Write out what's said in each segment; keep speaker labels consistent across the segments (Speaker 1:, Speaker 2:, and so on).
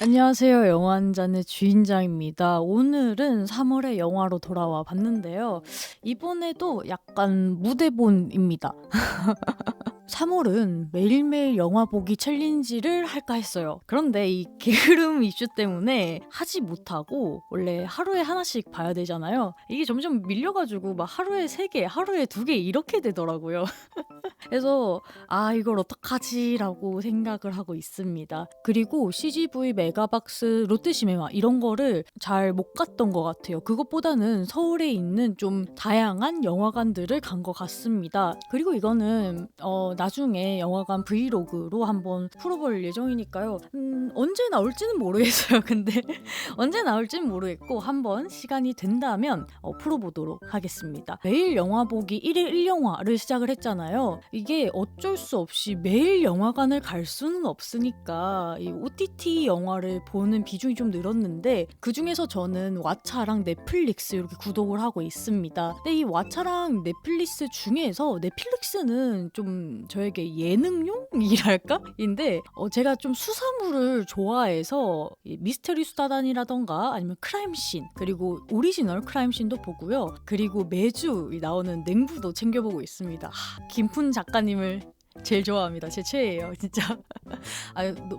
Speaker 1: 안녕하세요. 영화 한 잔의 주인장입니다. 오늘은 3월의 영화로 돌아와 봤는데요. 이번에도 약간 무대본입니다. 3월은 매일매일 영화 보기 챌린지를 할까 했어요. 그런데 이 게으름 이슈 때문에 하지 못하고 원래 하루에 하나씩 봐야 되잖아요. 이게 점점 밀려가지고 막 하루에 3개, 하루에 2개 이렇게 되더라고요. 그래서 이걸 어떡하지라고 생각을 하고 있습니다. 그리고 CGV 메가박스 롯데시네마 이런 거를 잘 못 갔던 것 같아요. 그것보다는 서울에 있는 좀 다양한 영화관들을 간 것 같습니다. 그리고 이거는 나중에 영화관 브이로그로 한번 풀어볼 예정이니까요. 언제 나올지는 모르겠어요. 근데 언제 나올지는 모르겠고 한번 시간이 된다면 풀어보도록 하겠습니다. 매일 영화 보기 1일 1영화를 시작을 했잖아요. 이게 어쩔 수 없이 매일 영화관을 갈 수는 없으니까 이 OTT 영화를 보는 비중이 좀 늘었는데 그중에서 저는 왓챠랑 넷플릭스 이렇게 구독을 하고 있습니다. 근데 이 왓챠랑 넷플릭스 중에서 넷플릭스는 좀 저에게 예능용이랄까? 인데 제가 좀 수사물을 좋아해서 이 미스터리 수다단이라던가 아니면 크라임씬 그리고 오리지널 크라임씬도 보고요. 그리고 매주 나오는 냉부도 챙겨보고 있습니다. 김푼 작가님을 제일 좋아합니다. 제 최애예요, 진짜.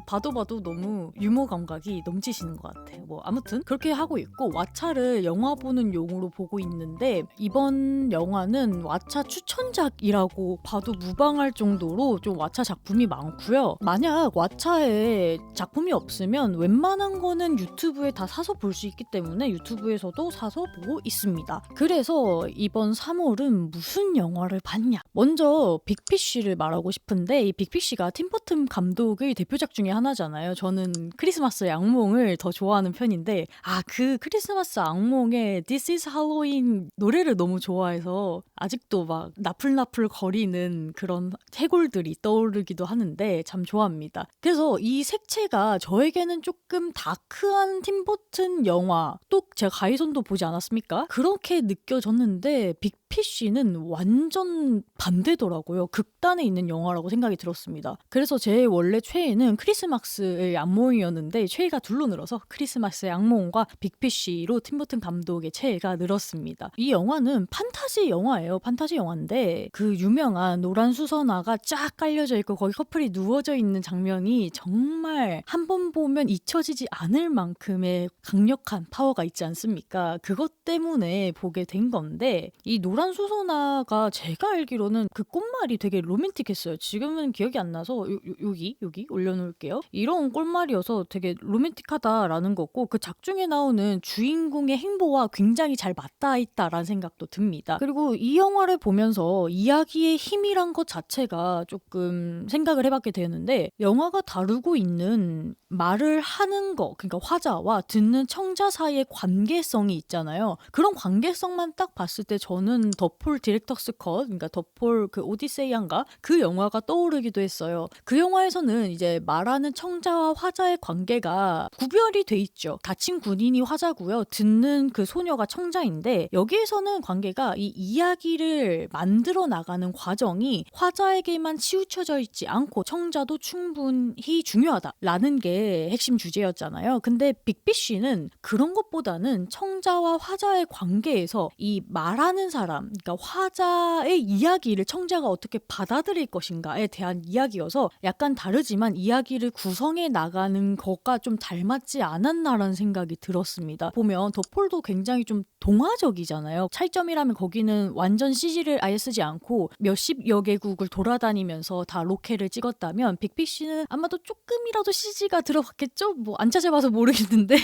Speaker 1: 봐도 너무 유머 감각이 넘치시는 것 같아요. 뭐 아무튼 그렇게 하고 있고 왓챠를 영화 보는 용으로 보고 있는데 이번 영화는 왓챠 추천작이라고 봐도 무방할 정도로 좀 왓챠 작품이 많고요. 만약 왓챠에 작품이 없으면 웬만한 거는 유튜브에 다 사서 볼 수 있기 때문에 유튜브에서도 사서 보고 있습니다. 그래서 이번 3월은 무슨 영화를 봤냐? 먼저 빅피쉬를 말하고 싶은데 이 빅피쉬가 팀 버튼 감독의 대표작 중에 하나잖아요. 저는 크리스마스 악몽을 더 좋아하는 편인데 그 크리스마스 악몽의 This is Halloween 노래를 너무 좋아해서 아직도 막 나풀나풀 거리는 그런 해골들이 떠오르기도 하는데 참 좋아합니다. 그래서 이 색채가 저에게는 조금 다크한 팀 버튼 영화 또 제가 가이손도 보지 않았습니까? 그렇게 느껴졌는데 빅피쉬는 완전 반대더라고요. 극단에 있는 영화라고 생각이 들었습니다. 그래서 제 원래 최애는 크리스마스의 악몽이었는데 최애가 둘로 늘어서 크리스마스의 악몽과 빅피쉬로 팀버튼 감독의 최애가 늘었습니다. 이 영화는 판타지 영화예요. 판타지 영화인데 그 유명한 노란 수선화가 쫙 깔려져 있고 거기 커플이 누워져 있는 장면이 정말 한 번 보면 잊혀지지 않을 만큼의 강력한 파워가 있지 않습니까? 그것 때문에 보게 된 건데 이 노란 수선화가 제가 알기로는 그 꽃말이 되게 로맨틱했어요. 지금은 기억이 안 나서 여기 올려놓을게요. 이런 꽃말이어서 되게 로맨틱하다라는 거고 그 작중에 나오는 주인공의 행보와 굉장히 잘 맞닿아 있다라는 생각도 듭니다. 그리고 이 영화를 보면서 이야기의 힘이란 것 자체가 조금 생각을 해봤게 되는데 영화가 다루고 있는 말을 하는 거 그러니까 화자와 듣는 청자 사이의 관계성이 있잖아요. 그런 관계성만 딱 봤을 때 저는 더폴 디렉터스 컷 그러니까 더폴 그 오디세이안가 그 영화가 떠오르기도 했어요. 그 영화에서는 이제 말하는 청자와 화자의 관계가 구별이 돼 있죠. 다친 군인이 화자고요. 듣는 그 소녀가 청자인데 여기에서는 관계가 이 이야기를 만들어 나가는 과정이 화자에게만 치우쳐져 있지 않고 청자도 충분히 중요하다라는 게 핵심 주제였잖아요. 근데 빅피쉬는 그런 것보다는 청자와 화자의 관계에서 이 말하는 사람, 그러니까 화자의 이야기를 청자가 어떻게 받아들일 것인가에 대한 이야기여서 약간 다르지만 이야기를 구성해 나가는 것과 좀 닮았지 않았나라는 생각이 들었습니다. 보면 더폴도 굉장히 좀 동화적이잖아요. 차이점이라면 거기는 완전 CG를 아예 쓰지 않고 몇십여 개국을 돌아다니면서 다 로케를 찍었다면 빅피쉬는 아마도 조금이라도 CG가 들어갔겠죠? 뭐 안 찾아봐서 모르겠는데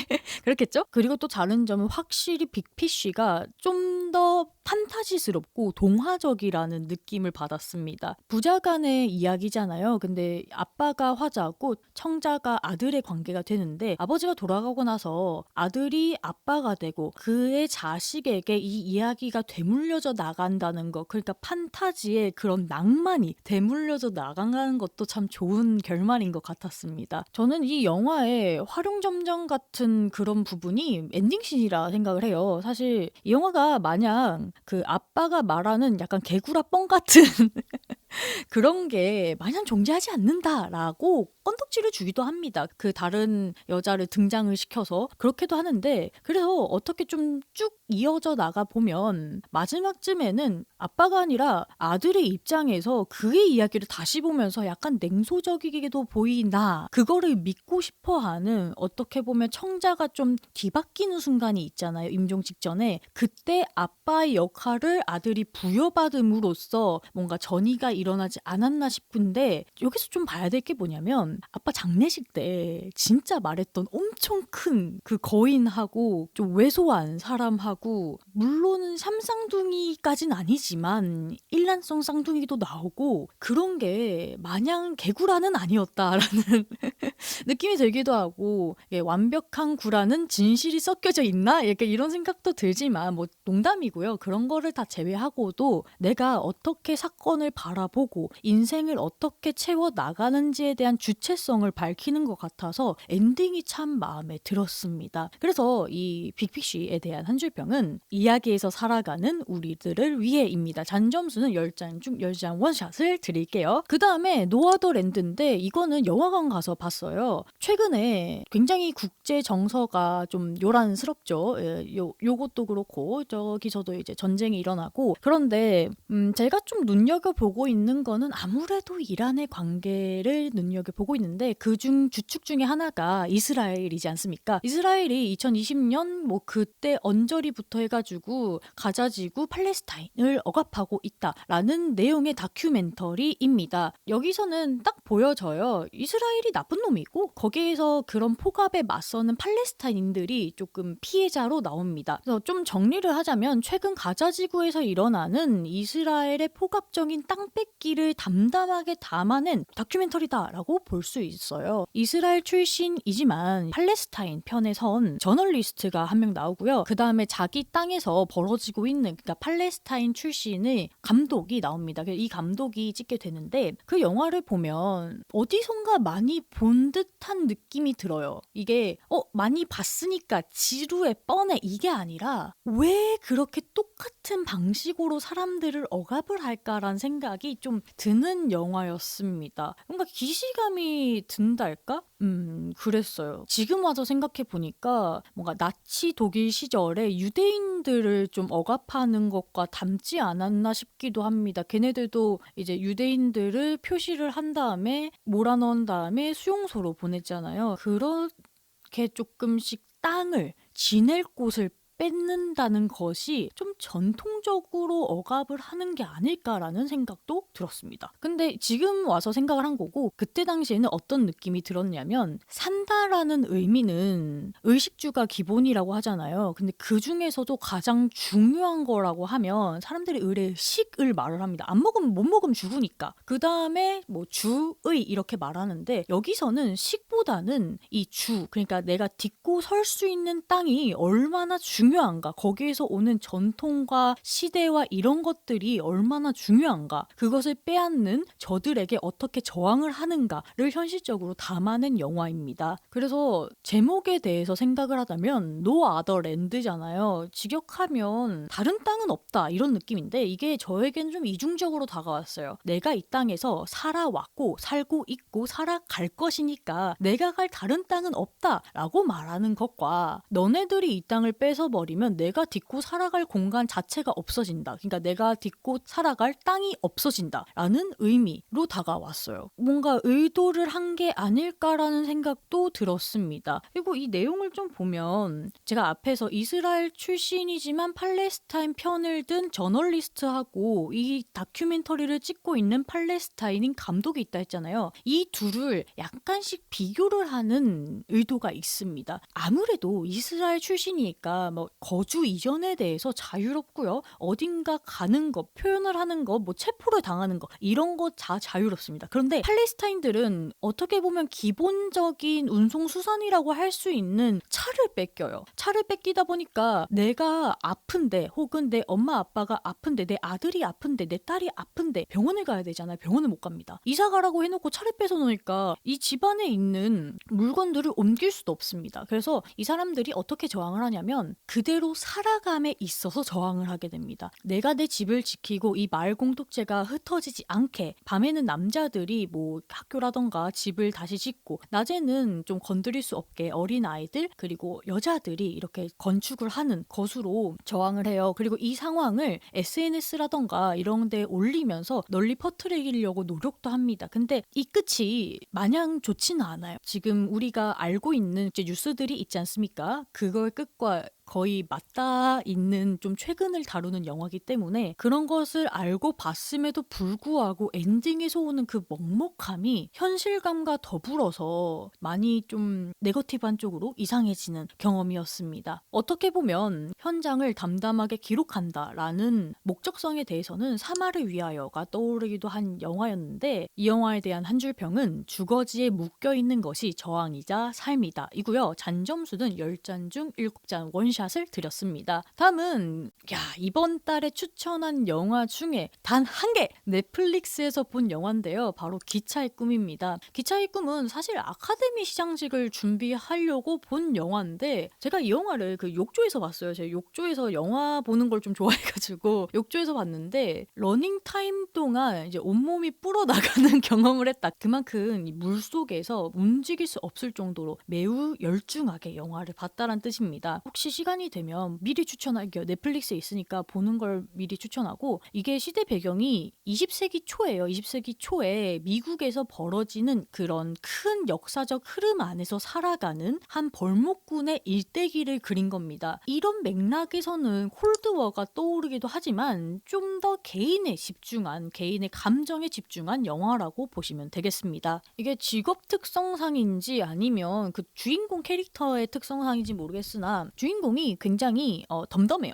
Speaker 1: 그렇겠죠? 그리고 또 다른 점은 확실히 빅피쉬가 좀 더 판타지스럽고 동화적이라는 느낌을 받았습니다. 부자간의 이야기잖아요. 근데 아빠가 화자고 청자가 아들의 관계가 되는데 아버지가 돌아가고 나서 아들이 아빠가 되고 그의 자식에게 이 이야기가 되물려져 나간다는 것 그러니까 판타지의 그런 낭만이 되물려져 나가는 것도 참 좋은 결말인 것 같았습니다. 저는 이 영화의 활용점정 같은 그런 부분이 엔딩씬이라 생각을 해요. 사실 이 영화가 마냥 그 아빠가 말하는 약간 개구라 뻥 같은 그런 게 마냥 존재하지 않는다라고 건덕지를 주기도 합니다. 그 다른 여자를 등장을 시켜서 그렇게도 하는데 그래서 어떻게 좀 쭉 이어져 나가 보면 마지막쯤에는 아빠가 아니라 아들의 입장에서 그의 이야기를 다시 보면서 약간 냉소적이게도 보이나 그거를 믿고 싶어하는 어떻게 보면 청자가 좀 뒤바뀌는 순간이 있잖아요. 임종 직전에 그때 아빠의 역할을 아들이 부여받음으로써 뭔가 전이가 일어나지 않았나 싶은데 여기서 좀 봐야 될 게 뭐냐면 아빠 장례식 때 진짜 말했던 엄청 큰 그 거인하고 좀 왜소한 사람하고 물론 쌈쌍둥이까진 아니지만 일란성 쌍둥이도 나오고 그런 게 마냥 개구라는 아니었다라는 느낌이 들기도 하고 완벽한 구라는 진실이 섞여져 있나? 약간 이런 생각도 들지만 뭐 농담이고요. 그런 거를 다 제외하고도 내가 어떻게 사건을 바라보고 인생을 어떻게 채워 나가는지에 대한 주체성을 밝히는 것 같아서 엔딩이 참 마음에 들었습니다. 그래서 이 빅피쉬에 대한 한 줄평은 이야기에서 살아가는 우리들을 위해입니다. 잔점수는 10장 중 10장 원샷을 드릴게요. 그 다음에 노아더 랜드인데 이거는 영화관 가서 봤어요. 최근에 굉장히 국제 정서가 좀 요란스럽죠. 요것도 그렇고 저기서도 이제 전쟁이 일어나고 그런데 제가 좀 눈여겨보고 있는 거는 아무래도 이란의 관계를 눈여겨보고 있는데 그중 주축 중에 하나가 이스라엘이지 않습니까? 이스라엘이 2020년 뭐 그때 언저리부터 해가지고 가자지구 팔레스타인을 억압하고 있다라는 내용의 다큐멘터리입니다. 여기서는 딱 보여져요. 이스라엘이 나쁜 놈이고 거기에서 그런 폭압에 맞서는 팔레스타인들이 조금 피해자로 나옵니다. 그래서 좀 정리를 하자면 최근 가자지구에서 일어나는 이스라엘의 폭압적인 땅 뺏기를 담담하게 담아낸 다큐멘터리다라고 볼 수 있어요. 이스라엘 출신이지만 팔레스타인 편에 선 저널리스트가 한 명 나오고요. 그 다음에 자기 땅에서 벌어지고 있는 그러니까 팔레스타인 출신의 감독이 나옵니다. 이 감독이 찍게 되는데 그 영화를 보면 어디선가 많이 본 듯한 느낌이 들어요. 이게 많이 봤으니까 지루해 뻔해 이게 아니라 왜 그렇게 똑같은 방식으로 사람들을 억압을 할까라는 생각이 좀 드는 영화였습니다. 뭔가 기시감이 든달까? 그랬어요. 지금 와서 생각해 보니까 뭔가 나치 독일 시절에 유대인들을 좀 억압하는 것과 닮지 않았나 싶기도 합니다. 걔네들도 이제 유대인들을 표시를 한 다음에 몰아넣은 다음에 수용소로 보냈잖아요. 그렇게 조금씩 땅을 지낼 곳을 뺏는다는 것이 좀 전통적으로 억압을 하는 게 아닐까라는 생각도 들었습니다. 근데 지금 와서 생각을 한 거고 그때 당시에는 어떤 느낌이 들었냐면 산다라는 의미는 의식주가 기본이라고 하잖아요. 근데 그 중에서도 가장 중요한 거라고 하면 사람들이 의식을 말을 합니다. 안 먹으면 못 먹으면 죽으니까. 그 다음에 뭐 주의 이렇게 말하는데 여기서는 식보다는 이 주 그러니까 내가 딛고 설 수 있는 땅이 얼마나 중요한가 거기에서 오는 전통과 시대와 이런 것들이 얼마나 중요한가 그것을 빼앗는 저들에게 어떻게 저항을 하는가를 현실적으로 담아낸 영화입니다. 그래서 제목에 대해서 생각을 하자면 No Other Land잖아요. 직역하면 다른 땅은 없다 이런 느낌인데 이게 저에겐 좀 이중적으로 다가왔어요. 내가 이 땅에서 살아왔고 살고 있고 살아갈 것이니까 내가 갈 다른 땅은 없다라고 말하는 것과 너네들이 이 땅을 뺏어버리면 내가 딛고 살아갈 공간 자체가 없어진다. 그러니까 내가 딛고 살아갈 땅이 없어진다 라는 의미로 다가왔어요. 뭔가 의도를 한 게 아닐까라는 생각도 들었습니다. 그리고 이 내용을 좀 보면 제가 앞에서 이스라엘 출신이지만 팔레스타인 편을 든 저널리스트하고 이 다큐멘터리를 찍고 있는 팔레스타인인 감독이 있다 했잖아요. 이 둘을 약간씩 비교를 하는 의도가 있습니다. 아무래도 이스라엘 출신이니까 뭐 거주 이전에 대해서 자유롭고요. 어딘가 가는 거, 표현을 하는 거, 뭐 체포를 당하는 거 이런 거 다 자유롭습니다. 그런데 팔레스타인들은 어떻게 보면 기본적인 운송수단이라고 할 수 있는 차를 뺏겨요. 차를 뺏기다 보니까 내가 아픈데 혹은 내 엄마 아빠가 아픈데 내 아들이 아픈데 내 딸이 아픈데 병원을 가야 되잖아요. 병원을 못 갑니다. 이사 가라고 해놓고 차를 뺏어 놓으니까 이 집안에 있는 있는 물건들을 옮길 수도 없습니다. 그래서 이 사람들이 어떻게 저항을 하냐면 그대로 살아감에 있어서 저항을 하게 됩니다. 내가 내 집을 지키고 이 마을 공동체가 흩어지지 않게 밤에는 남자들이 뭐 학교라던가 집을 다시 짓고 낮에는 좀 건드릴 수 없게 어린 아이들 그리고 여자들이 이렇게 건축을 하는 것으로 저항을 해요. 그리고 이 상황을 SNS라던가 이런 데 올리면서 널리 퍼뜨리려고 노력도 합니다. 근데 이 끝이 마냥 좋지는 않아요. 지금 우리가 알고 있는 이제 뉴스들이 있지 않습니까? 그걸 끝과 거의 맞닿아 있는 좀 최근을 다루는 영화이기 때문에 그런 것을 알고 봤음에도 불구하고 엔딩에서 오는 그 먹먹함이 현실감과 더불어서 많이 좀 네거티브한 쪽으로 이상해지는 경험이었습니다. 어떻게 보면 현장을 담담하게 기록한다라는 목적성에 대해서는 사마를 위하여가 떠오르기도 한 영화였는데 이 영화에 대한 한 줄 평은 주거지에 묶여있는 것이 저항이자 삶이다 이고요. 잔점수는 10잔 중 7잔 원샷을 드렸습니다. 다음은 이번 달에 추천한 영화 중에 단 한 개 넷플릭스에서 본 영화인데요. 바로 기차의 꿈입니다. 기차의 꿈은 사실 아카데미 시상식을 준비하려고 본 영화인데 제가 이 영화를 그 욕조에서 봤어요. 제가 욕조에서 영화 보는 걸 좀 좋아해가지고 욕조에서 봤는데 러닝타임 동안 이제 온몸이 불어나가는 경험을 했다. 그만큼 이 물속에서 움직일 수 없을 정도로 매우 열중하게 영화를 봤다는 뜻입니다. 혹시 시간이 되면 미리 추천할게요. 넷플릭스에 있으니까 보는 걸 미리 추천하고 이게 시대 배경이 20세기 초예요. 20세기 초에 미국에서 벌어지는 그런 큰 역사적 흐름 안에서 살아가는 한 벌목군의 일대기를 그린 겁니다. 이런 맥락에서는 콜드워가 떠오르기도 하지만 좀 더 개인에 집중한 개인의 감정에 집중한 영화라고 보시면 되겠습니다. 이게 직업 특성상인지 아니면 그 주인공 캐릭터의 특성상인지 모르겠으나 주인공이 굉장히 덤덤해요.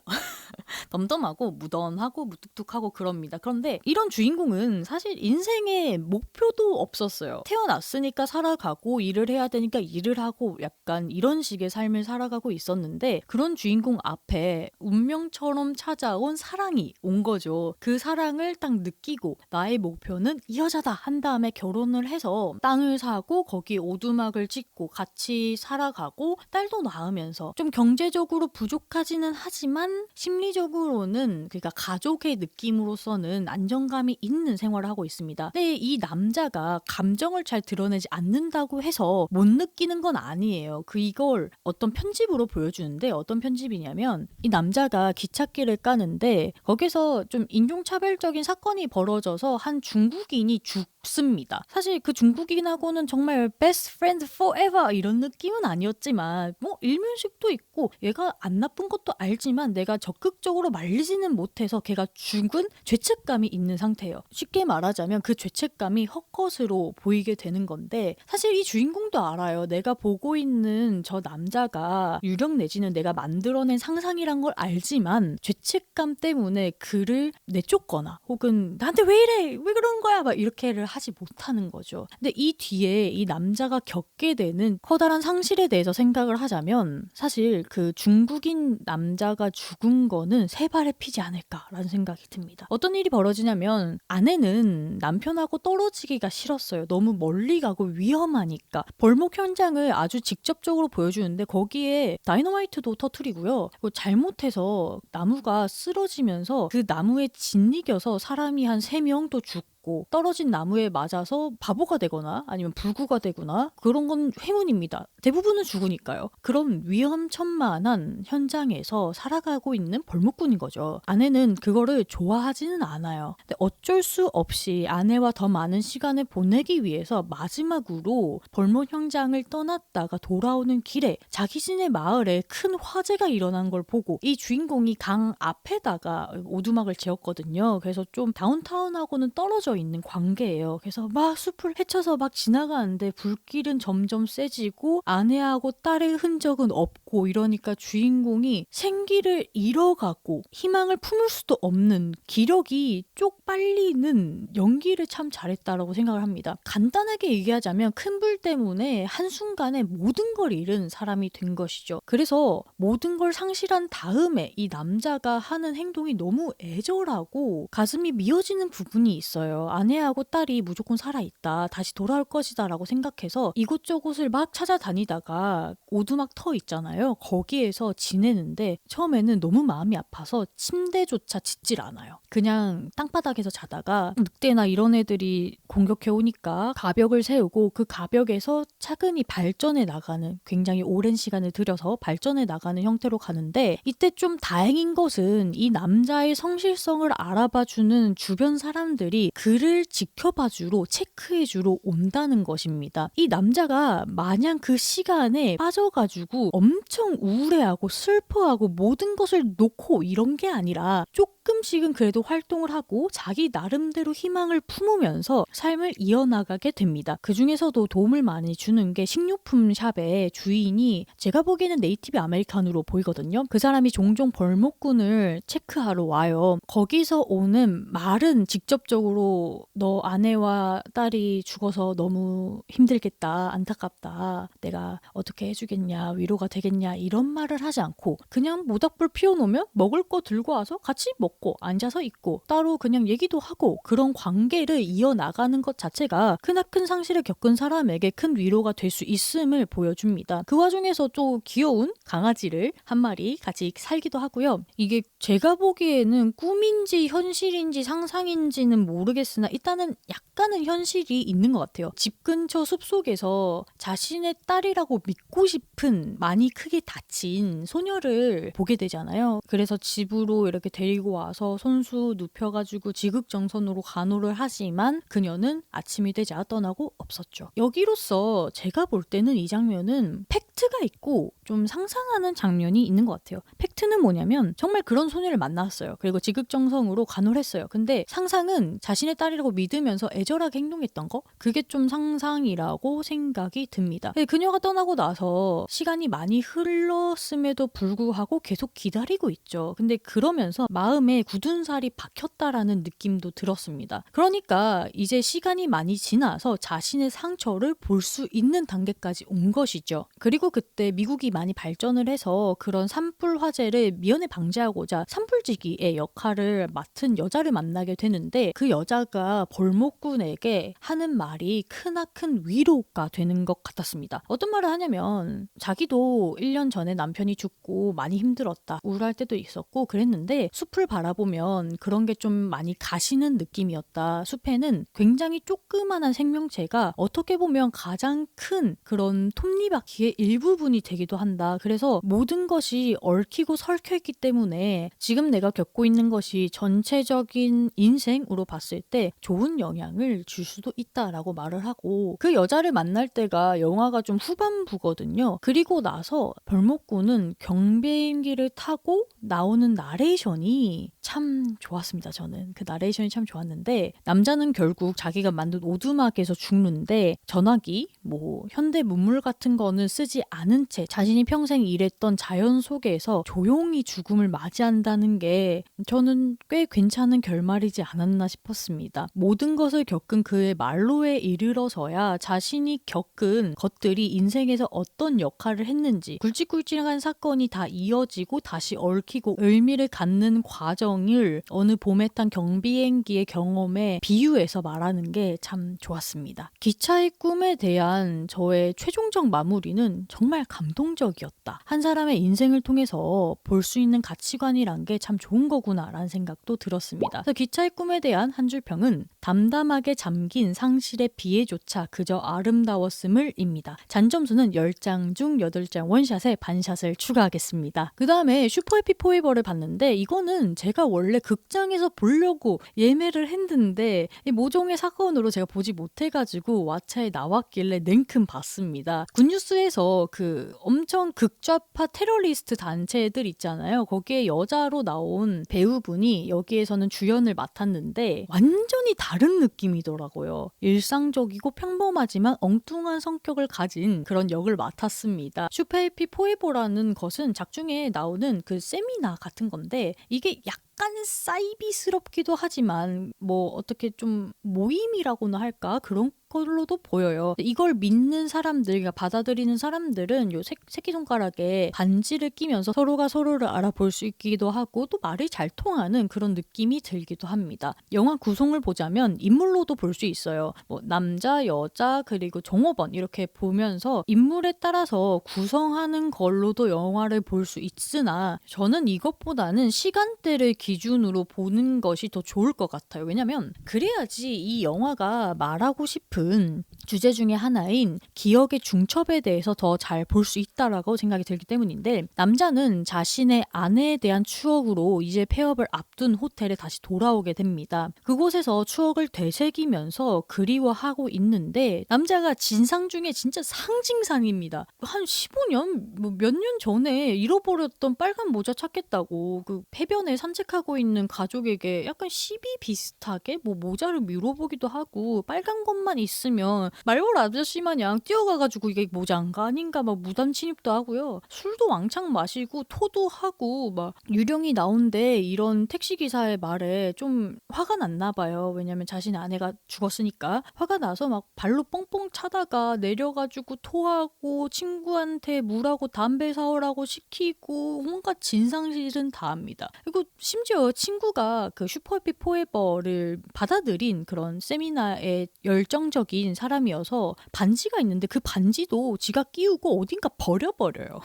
Speaker 1: 덤덤하고 무던하고 무뚝뚝하고 그럽니다. 그런데 이런 주인공은 사실 인생에 목표도 없었어요. 태어났으니까 살아가고 일을 해야 되니까 일을 하고 약간 이런 식의 삶을 살아가고 있었는데 그런 주인공 앞에 운명처럼 찾아온 사랑이 온 거죠. 그 사랑을 딱 느끼고 나의 목표는 이 여자다 한 다음에 결혼을 해서 땅을 사고 거기에 오두막을 짓고 같이 살아가고 딸도 낳으면서 좀 경제적으로 부족하지는 하지만 심리적으로는 그러니까 가족의 느낌으로서는 안정감이 있는 생활을 하고 있습니다. 근데 이 남자가 감정을 잘 드러내지 않는다고 해서 못 느끼는 건 아니에요. 이걸 어떤 편집으로 보여주는데 어떤 편집이냐면 이 남자가 기찻길을 까는데 거기서 좀 인종차별적인 사건이 벌어져서 한 중국인이 죽습니다. 사실 그 중국인하고는 정말 best friend forever 이런 느낌은 아니었지만 뭐 일면식도 있고 얘가 안 나쁜 것도 알지만 내가 적극적으로 말리지는 못해서 걔가 죽은 죄책감이 있는 상태예요. 쉽게 말하자면 그 죄책감이 헛것으로 보이게 되는 건데 사실 이 주인공도 알아요. 내가 보고 있는 저 남자가 유령 내지는 내가 만들어낸 상상이란 걸 알지만 죄책감 때문에 그를 내쫓거나 혹은 나한테 왜 이래? 왜 그러는 거야? 막 이렇게를 하지 못하는 거죠. 근데 이 뒤에 이 남자가 겪게 되는 커다란 상실에 대해서 생각을 하자면 사실 그 중국인 남자가 죽은 거는 세 발의 피지 않을까라는 생각이 듭니다. 어떤 일이 벌어지냐면 아내는 남편하고 떨어지기가 싫었어요. 너무 멀리 가고 위험하니까. 벌목 현장을 아주 직접적으로 보여주는데 거기에 다이너마이트도 터트리고요. 잘못해서 나무가 쓰러지면서 그 나무에 짓이겨서 사람이 한 3명 또 죽고 떨어진 나무에 맞아서 바보가 되거나 아니면 불구가 되거나 그런 건 행운입니다. 대부분은 죽으니까요. 그런 위험천만한 현장에서 살아가고 있는 벌목꾼인 거죠. 아내는 그거를 좋아하지는 않아요. 근데 어쩔 수 없이 아내와 더 많은 시간을 보내기 위해서 마지막으로 벌목 현장을 떠났다가 돌아오는 길에 자기네 마을에 큰 화재가 일어난 걸 보고 이 주인공이 강 앞에다가 오두막을 지었거든요. 그래서 좀 다운타운하고는 떨어져 있는 관계예요. 그래서 막 숲을 헤쳐서 막 지나가는데 불길은 점점 세지고 아내하고 딸의 흔적은 없고 놓고 이러니까 주인공이 생기를 잃어가고 희망을 품을 수도 없는 기력이 쪽 빨리는 연기를 참 잘했다라고 생각을 합니다. 간단하게 얘기하자면 큰 불 때문에 한순간에 모든 걸 잃은 사람이 된 것이죠. 그래서 모든 걸 상실한 다음에 이 남자가 하는 행동이 너무 애절하고 가슴이 미어지는 부분이 있어요. 아내하고 딸이 무조건 살아있다. 다시 돌아올 것이다 라고 생각해서 이곳저곳을 막 찾아다니다가 오두막 터 있잖아요. 거기에서 지내는데 처음에는 너무 마음이 아파서 침대조차 짓질 않아요. 그냥 땅바닥에서 자다가 늑대나 이런 애들이 공격해 오니까 가벽을 세우고 그 가벽에서 차근히 발전해 나가는, 굉장히 오랜 시간을 들여서 발전해 나가는 형태로 가는데, 이때 좀 다행인 것은 이 남자의 성실성을 알아봐주는 주변 사람들이 그를 지켜봐주러, 체크해주러 온다는 것입니다. 이 남자가 마냥 그 시간에 빠져가지고 엄청 우울해하고 슬퍼하고 모든 것을 놓고 이런 게 아니라 조금씩은 그래도 활동을 하고 자기 나름대로 희망을 품으면서 삶을 이어나가게 됩니다. 그 중에서도 도움을 많이 주는 게 식료품 샵의 주인이 제가 보기에는 네이티브 아메리칸으로 보이거든요. 그 사람이 종종 벌목꾼을 체크하러 와요. 거기서 오는 말은 직접적으로 너 아내와 딸이 죽어서 너무 힘들겠다, 안타깝다, 내가 어떻게 해주겠냐, 위로가 되겠냐 이런 말을 하지 않고 그냥 모닥불 피워놓으면 먹을 거 들고 와서 같이 먹고 앉아서 있고 따로 그냥 얘기도 하고 그런 관계를 이어나가는 것 자체가 크나큰 상실을 겪은 사람에게 큰 위로가 될 수 있음을 보여줍니다. 그 와중에서 또 귀여운 강아지를 한 마리 같이 살기도 하고요. 이게 제가 보기에는 꿈인지 현실인지 상상인지는 모르겠으나 일단은 약간은 현실이 있는 것 같아요. 집 근처 숲속에서 자신의 딸이라고 믿고 싶은 많이 크게 다친 소녀를 보게 되잖아요. 그래서 집으로 이렇게 데리고 와서 손수 눕혀가지고 지극정성으로 간호를 하지만 그녀는 아침이 되자 떠나고 없었죠. 여기로서 제가 볼 때는 이 장면은 팩트가 있고 좀 상상하는 장면이 있는 것 같아요. 팩트는 뭐냐면 정말 그런 소녀를 만났어요. 그리고 지극정성으로 간호를 했어요. 근데 상상은 자신의 딸이라고 믿으면서 애절하게 행동했던 거? 그게 좀 상상이라고 생각이 듭니다. 그녀가 떠나고 나서 시간이 많이 흘렀음에도 불구하고 계속 기다리고 있죠. 근데 그러면서 마음에 굳은 살이 박혔다라는 느낌도 들었습니다. 그러니까 이제 시간이 많이 지나서 자신의 상처를 볼 수 있는 단계까지 온 것이죠. 그리고 그때 미국이 많이 발전을 해서 그런 산불 화재를 미연에 방지하고자 산불지기의 역할을 맡은 여자를 만나게 되는데 그 여자가 벌목꾼에게 하는 말이 크나큰 위로가 되는 것 같았습니다. 어떤 말을 하냐면 자기도 1년 전에 남편이 죽고 많이 힘들었다, 우울할 때도 있었고 그랬는데 숲을 바라보면 그런 게 좀 많이 가시는 느낌이었다. 숲에는 굉장히 조그만한 생명체가 어떻게 보면 가장 큰 그런 톱니바퀴의 일부분이 되기도 한다. 그래서 모든 것이 얽히고 설켜있기 때문에 지금 내가 겪고 있는 것이 전체적인 인생으로 봤을 때 좋은 영향을 줄 수도 있다라고 말을 하고, 그 여자를 만날 때가 영화가 좀 후반부거든요. 그리고 나서 벌목꾼은 경비행기를 타고 나오는 나레이션이 참 좋았습니다. 저는 그 나레이션이 참 좋았는데, 남자는 결국 자기가 만든 오두막에서 죽는데 전화기, 뭐 현대 문물 같은 거는 쓰지 않은 채 자신이 평생 일했던 자연 속에서 조용히 죽음을 맞이한다는 게 저는 꽤 괜찮은 결말이지 않았나 싶었습니다. 모든 것을 겪은 그의 말로에 이르러서야 자신이 겪은 것들이 인생에서 어떤 역할을 했는지, 굵직굵직한 사건이 다 이어지고 다시 얽히고 의미를 갖는 과정을 어느 봄에 탄 경비행기의 경험에 비유해서 말하는 게 참 좋았습니다. 기차의 꿈에 대한 저의 최종적 마무리는 정말 감동적이었다. 한 사람의 인생을 통해서 볼 수 있는 가치관이란 게 참 좋은 거구나라는 생각도 들었습니다. 그래서 기차의 꿈에 대한 한 줄 평은 담담하게 잠긴 상실의 비애조차 그저 아름다웠음을입니다. 잔점수는 10장 중 8장 원샷에 반샷을 추가하겠습니다. 그 다음에 슈퍼해피 포에버를 봤는데 이거는 제가 원래 극장에서 보려고 예매를 했는데 모종의 사건으로 제가 보지 못해가지고 왓챠에 나왔길래 냉큼 봤습니다. 굿뉴스에서 그 엄청 극좌파 테러리스트 단체들 있잖아요. 거기에 여자로 나온 배우분이 여기에서는 주연을 맡았는데 완전히 다른 느낌이더라고요. 일상적이고 평범하지만 엉뚱한 성격을 가진 그런 역을 맡았습니다. 슈퍼해피 Happy Forever라는 것은 작중에 나오는 그 세미나 같은 건데 이게 약간 사이비스럽기도 하지만 뭐 어떻게 좀 모임이라고나 할까? 그런 걸로도 보여요. 이걸 믿는 사람들, 그러니까 받아들이는 사람들은 요 새끼손가락에 반지를 끼면서 서로가 서로를 알아볼 수 있기도 하고 또 말이 잘 통하는 그런 느낌이 들기도 합니다. 영화 구성을 보자면 인물로도 볼 수 있어요. 뭐 남자, 여자, 그리고 종업원 이렇게 보면서 인물에 따라서 구성하는 걸로도 영화를 볼 수 있으나 저는 이것보다는 시간대를 기준으로 보는 것이 더 좋을 것 같아요. 왜냐면 그래야지 이 영화가 말하고 싶은 주제 중에 하나인 기억의 중첩에 대해서 더 잘 볼 수 있다라고 생각이 들기 때문인데 남자는 자신의 아내에 대한 추억으로 이제 폐업을 앞둔 호텔에 다시 돌아오게 됩니다. 그곳에서 추억을 되새기면서 그리워하고 있는데 남자가 진상 중에 진짜 상징상입니다. 한 15년? 뭐 몇 년 전에 잃어버렸던 빨간 모자 찾겠다고 그 해변에 산책하고 있는 가족에게 약간 시비 비슷하게 뭐 모자를 물어보기도 하고 빨간 것만 있으면 말벌 아저씨 마냥 뛰어가가지고 이게 모자인가 아닌가 막 무단 침입도 하고요. 술도 왕창 마시고 토도 하고 막 유령이 나온데 이런 택시기사의 말에 좀 화가 났나 봐요. 왜냐면 자신의 아내가 죽었으니까 화가 나서 막 발로 뻥뻥 차다가 내려가지고 토하고 친구한테 물하고 담배 사오라고 시키고 온갖 진상짓은 다 합니다. 그리고 심지어 친구가 그 슈퍼해피 포에버를 받아들인 그런 세미나에 열정적인 사람이어서 반지가 있는데 그 반지도 지가 끼우고 어딘가 버려버려요.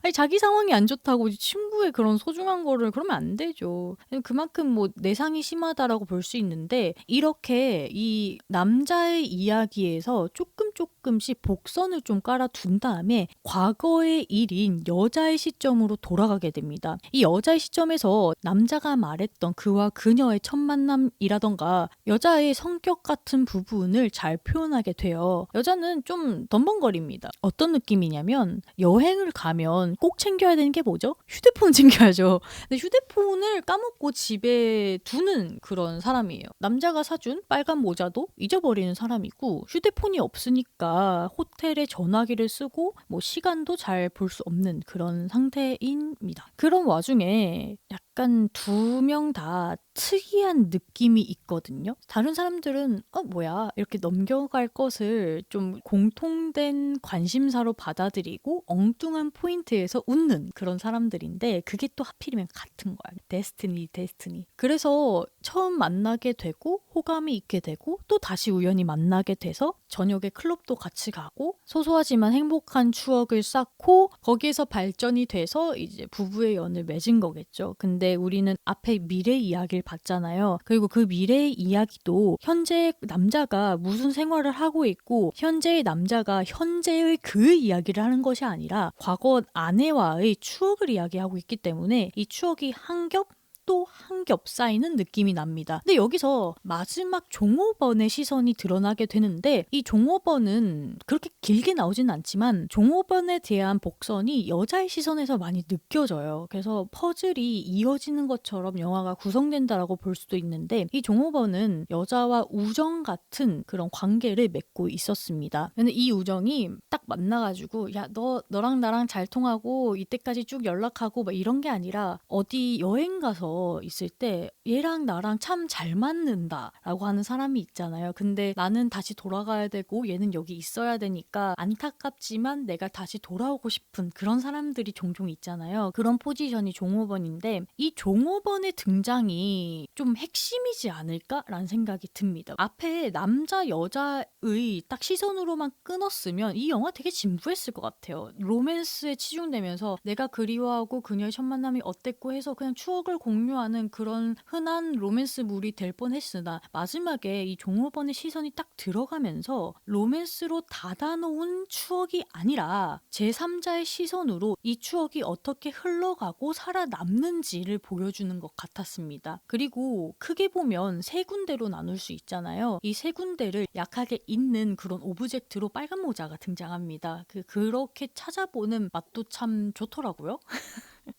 Speaker 1: 아니 자기 상황이 안 좋다고 친구의 그런 소중한 거를 그러면 안 되죠. 그만큼 뭐 내상이 심하다라고 볼 수 있는데 이렇게 이 남자의 이야기에서 조금씩 복선을 좀 깔아둔 다음에 과거의 일인 여자의 시점으로 돌아가게 됩니다. 이 여자의 시점에서 남자가 말했던 그와 그녀의 첫 만남이라던가 여자의 성격 같은 부분을 잘 표현하게 돼요. 여자는 좀 덤벙거립니다. 어떤 느낌이냐면 여행을 가면 꼭 챙겨야 되는 게 뭐죠? 휴대폰 챙겨야죠. 근데 휴대폰을 까먹고 집에 두는 그런 사람이에요. 남자가 사준 빨간 모자도 잊어버리는 사람이고 휴대폰이 없으니까 호텔에 전화기를 쓰고 뭐 시간도 잘 볼 수 없는 그런 상태입니다. 그런 와중에 약간 두 명 다 특이한 느낌이 있거든요. 다른 사람들은 뭐야 이렇게 넘겨갈 것을 좀 공통된 관심사로 받아들이고 엉뚱한 포인트에서 웃는 그런 사람들인데 그게 또 하필이면 같은 거야. 데스티니. 그래서 처음 만나게 되고 호감이 있게 되고 또 다시 우연히 만나게 돼서 저녁에 클럽도 같이 가고 소소하지만 행복한 추억을 쌓고 거기에서 발전이 돼서 이제 부부의 연을 맺은 거겠죠. 근데 우리는 앞에 미래 이야기를 봤잖아요. 그리고 그 미래의 이야기도 현재 남자가 무슨 생활을 하고 있고 현재의 남자가 현재의 그 이야기를 하는 것이 아니라 과거 아내와의 추억을 이야기하고 있기 때문에 이 추억이 한 겹 또 한 겹 쌓이는 느낌이 납니다. 근데 여기서 마지막 종업원의 시선이 드러나게 되는데 이 종업원은 그렇게 길게 나오진 않지만 종업원에 대한 복선이 여자의 시선에서 많이 느껴져요. 그래서 퍼즐이 이어지는 것처럼 영화가 구성된다라고 볼 수도 있는데 이 종업원은 여자와 우정 같은 그런 관계를 맺고 있었습니다. 근데 이 우정이 딱 만나가지고 야 너랑 나랑 잘 통하고 이때까지 쭉 연락하고 막 이런 게 아니라 어디 여행 가서 있을 때 얘랑 나랑 참 잘 맞는다 라고 하는 사람이 있잖아요. 근데 나는 다시 돌아가야 되고 얘는 여기 있어야 되니까 안타깝지만 내가 다시 돌아오고 싶은 그런 사람들이 종종 있잖아요. 그런 포지션이 종업원인데 이 종업원의 등장이 좀 핵심이지 않을까라는 생각이 듭니다. 앞에 남자 여자의 딱 시선으로만 끊었으면 이 영화 되게 진부했을 것 같아요. 로맨스에 치중되면서 내가 그리워하고 그녀의 첫 만남이 어땠고 해서 그냥 추억을 공유하는 그런 흔한 로맨스물이 될 뻔했으나 마지막에 이 종업원의 시선이 딱 들어가면서 로맨스로 닫아놓은 추억이 아니라 제3자의 시선으로 이 추억이 어떻게 흘러가고 살아남는지를 보여주는 것 같았습니다. 그리고 크게 보면 세 군데로 나눌 수 있잖아요. 이 세 군데를 약하게 잇는 그런 오브젝트로 빨간 모자가 등장합니다. 그렇게 찾아보는 맛도 참 좋더라고요.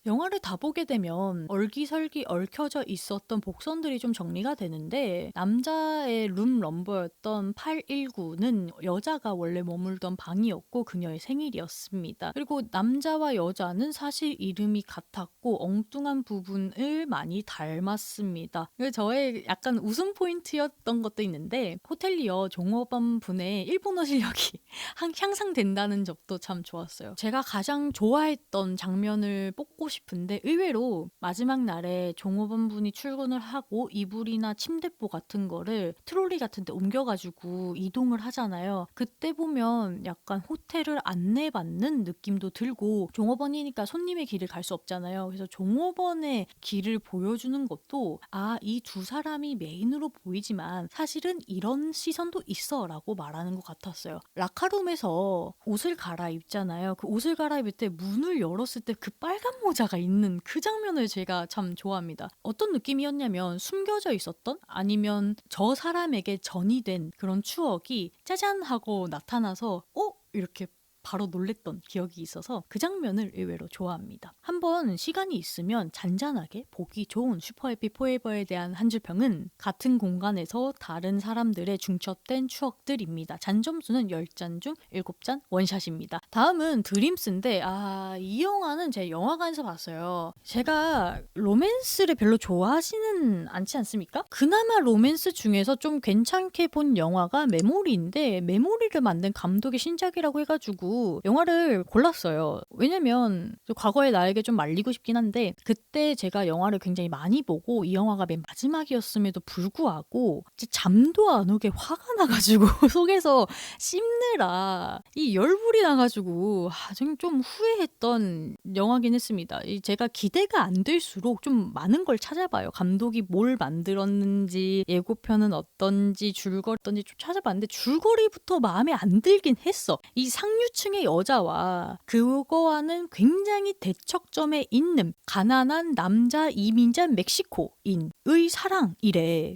Speaker 1: 영화를 다 보게 되면 얼기설기 얽혀져 있었던 복선들이 좀 정리가 되는데 남자의 룸 넘버였던 819는 여자가 원래 머물던 방이었고 그녀의 생일이었습니다. 그리고 남자와 여자는 사실 이름이 같았고 엉뚱한 부분을 많이 닮았습니다. 그래서 저의 약간 웃음 포인트였던 것도 있는데 호텔리어 종업원 분의 일본어 실력이 향상된다는 점도 참 좋았어요. 제가 가장 좋아했던 장면을 뽑고 싶은데 의외로 마지막 날에 종업원분이 출근을 하고 이불이나 침대포 같은 거를 트롤리 같은 데 옮겨가지고 이동을 하잖아요. 그때 보면 약간 호텔을 안내받는 느낌도 들고 종업원이니까 손님의 길을 갈 수 없잖아요. 그래서 종업원의 길을 보여주는 것도 이 두 사람이 메인으로 보이지만 사실은 이런 시선도 있어 라고 말하는 것 같았어요. 라카룸에서 옷을 갈아입잖아요. 그 옷을 갈아입을 때 문을 열었을 때 그 빨간 모자가 있는 그 장면을 제가 참 좋아합니다. 어떤 느낌이었냐면 숨겨져 있었던 아니면 저 사람에게 전이된 그런 추억이 짜잔 하고 나타나서 이렇게 바로 놀랬던 기억이 있어서 그 장면을 의외로 좋아합니다. 한번 시간이 있으면 잔잔하게 보기 좋은 슈퍼해피 포에버에 대한 한 줄평은 같은 공간에서 다른 사람들의 중첩된 추억들입니다. 잔점수는 10잔 중 7잔 원샷입니다. 다음은 드림스인데 이 영화는 제가 영화관에서 봤어요. 제가 로맨스를 별로 좋아하지는 않지 않습니까? 그나마 로맨스 중에서 좀 괜찮게 본 영화가 메모리인데 메모리를 만든 감독의 신작이라고 해가지고 영화를 골랐어요. 왜냐면 과거의 나에게 좀 말리고 싶긴 한데 그때 제가 영화를 굉장히 많이 보고 이 영화가 맨 마지막이었음에도 불구하고 잠도 안 오게 화가 나가지고 속에서 씹느라 이 열불이 나가지고 좀 후회했던 영화긴 했습니다. 제가 기대가 안 될수록 좀 많은 걸 찾아봐요. 감독이 뭘 만들었는지 예고편은 어떤지 줄거리 어떤지 좀 찾아봤는데 줄거리부터 마음에 안 들긴 했어. 이 상류층의 여자와 그거와는 굉장히 대척점에 있는 가난한 남자 이민자 멕시코인의 사랑이래.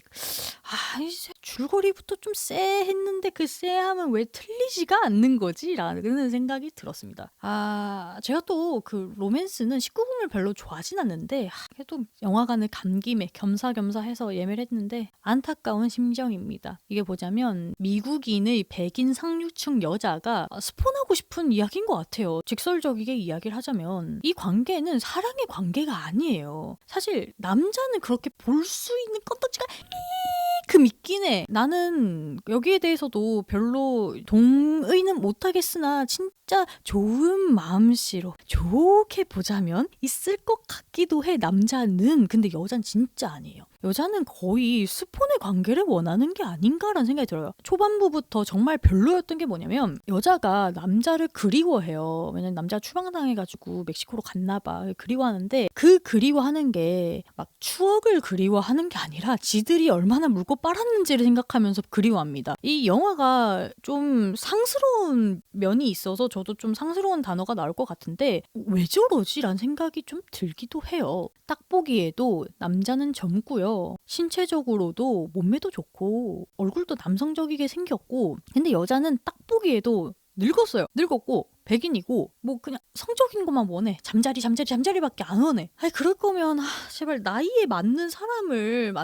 Speaker 1: 이제 줄거리부터 좀 쎄했는데 그 쎄함은 왜 틀리지가 않는 거지? 라는 생각이 들었습니다. 제가 또 그 로맨스는 19금을 별로 좋아하진 않는데 그래도 영화관을 간 김에 겸사겸사 해서 예매를 했는데 안타까운 심정입니다. 이게 보자면 미국인의 백인 상류층 여자가 스폰하고 싶은 이야기인 것 같아요. 직설적이게 이야기를 하자면 이 관계는 사랑의 관계가 아니에요. 사실 남자는 그렇게 볼 수 있는 건덕지가 있긴 해. 나는 여기에 대해서도 별로 동의는 못하겠으나 진짜 좋은 마음씨로 좋게 보자면 있을 것 같기도 해. 남자는. 근데 여자는 진짜 아니에요. 여자는 거의 스폰의 관계를 원하는 게 아닌가라는 생각이 들어요. 초반부부터 정말 별로였던 게 뭐냐면 여자가 남자를 그리워해요. 왜냐면 남자가 추방당해가지고 멕시코로 갔나 봐. 그리워하는데 그 그리워하는 게 막 추억을 그리워하는 게 아니라 지들이 얼마나 물고 빨았는지를 생각하면서 그리워합니다. 이 영화가 좀 상스러운 면이 있어서 저도 좀 상스러운 단어가 나올 것 같은데 왜 저러지? 라는 생각이 좀 들기도 해요. 딱 보기에도 남자는 젊고요. 신체적으로도 몸매도 좋고 얼굴도 남성적이게 생겼고 근데 여자는 딱 보기에도 늙었어요. 늙었고 백인이고 뭐 그냥 성적인 것만 원해. 잠자리밖에 안 원해. 그럴 거면 제발 나이에 맞는 사람을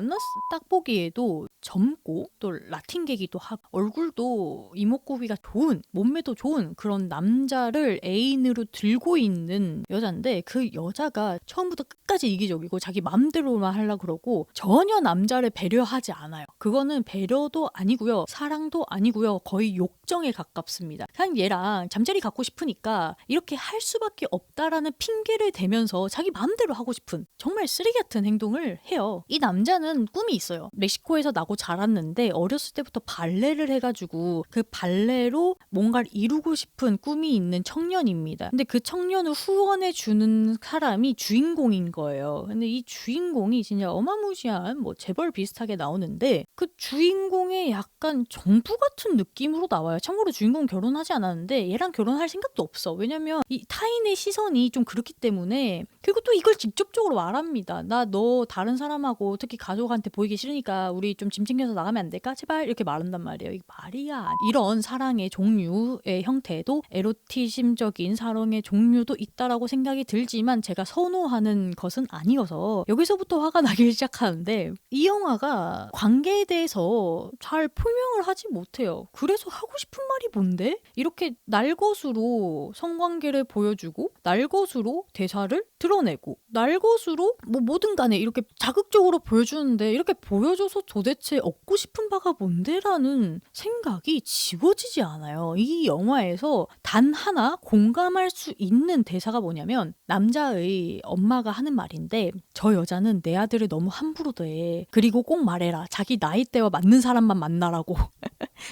Speaker 1: 딱 보기에도 젊고 또 라틴계기도 하고 얼굴도 이목구비가 좋은 몸매도 좋은 그런 남자를 애인으로 들고 있는 여잔데 그 여자가 처음부터 끝까지 이기적이고 자기 맘대로만 하려고 그러고 전혀 남자를 배려하지 않아요. 그거는 배려도 아니고요. 사랑도 아니고요. 거의 욕정에 가깝습니다. 그냥 얘랑 잠자리 갖고 싶으니까 이렇게 할 수밖에 없다라는 핑계를 대면서 자기 마음대로 하고 싶은 정말 쓰레기 같은 행동을 해요. 이 남자는 꿈이 있어요. 멕시코에서 나고 자랐는데 어렸을 때부터 발레를 해가지고 그 발레로 뭔가를 이루고 싶은 꿈이 있는 청년입니다. 근데 그 청년을 후원해주는 사람이 주인공인 거예요. 근데 이 주인공이 진짜 어마무시한 뭐 재벌 비슷하게 나오는데 그 주인공의 약간 정부 같은 느낌으로 나와요. 참고로 주인공은 결혼하지 않았는데 얘랑 결혼할 생각 생각도 없어. 왜냐면 이 타인의 시선이 좀 그렇기 때문에. 그리고 또 이걸 직접적으로 말합니다. 나 너 다른 사람하고 특히 가족한테 보이기 싫으니까 우리 좀 짐 챙겨서 나가면 안 될까? 제발 이렇게 말한단 말이에요. 이게 말이야. 이런 사랑의 종류의 형태도 에로티즘적인 사랑의 종류도 있다라고 생각이 들지만 제가 선호하는 것은 아니어서 여기서부터 화가 나기 시작하는데 이 영화가 관계에 대해서 잘 표명을 하지 못해요. 그래서 하고 싶은 말이 뭔데? 이렇게 날것으로 성관계를 보여주고 날것으로 대사를 드러내고 날것으로 뭐 뭐든 간에 이렇게 자극적으로 보여주는데 이렇게 보여줘서 도대체 얻고 싶은 바가 뭔데라는 생각이 지워지지 않아요. 이 영화에서 단 하나 공감할 수 있는 대사가 뭐냐면 남자의 엄마가 하는 말인데 저 여자는 내 아들을 너무 함부로 대. 그리고 꼭 말해라. 자기 나이대와 맞는 사람만 만나라고.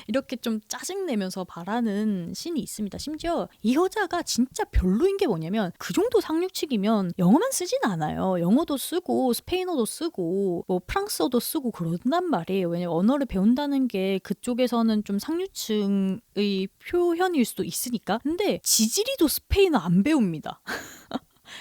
Speaker 1: 이렇게 좀 짜증내면서 바라는 씬이 있습니다. 심지어 이 여자가 진짜 별로인 게 뭐냐면 그 정도 상류층이면 영어만 쓰진 않아요. 영어도 쓰고 스페인어도 쓰고 뭐 프랑스어도 쓰고 그런단 말이에요. 왜냐면 언어를 배운다는 게 그쪽에서는 좀 상류층의 표현일 수도 있으니까. 근데 지지리도 스페인어 안 배웁니다.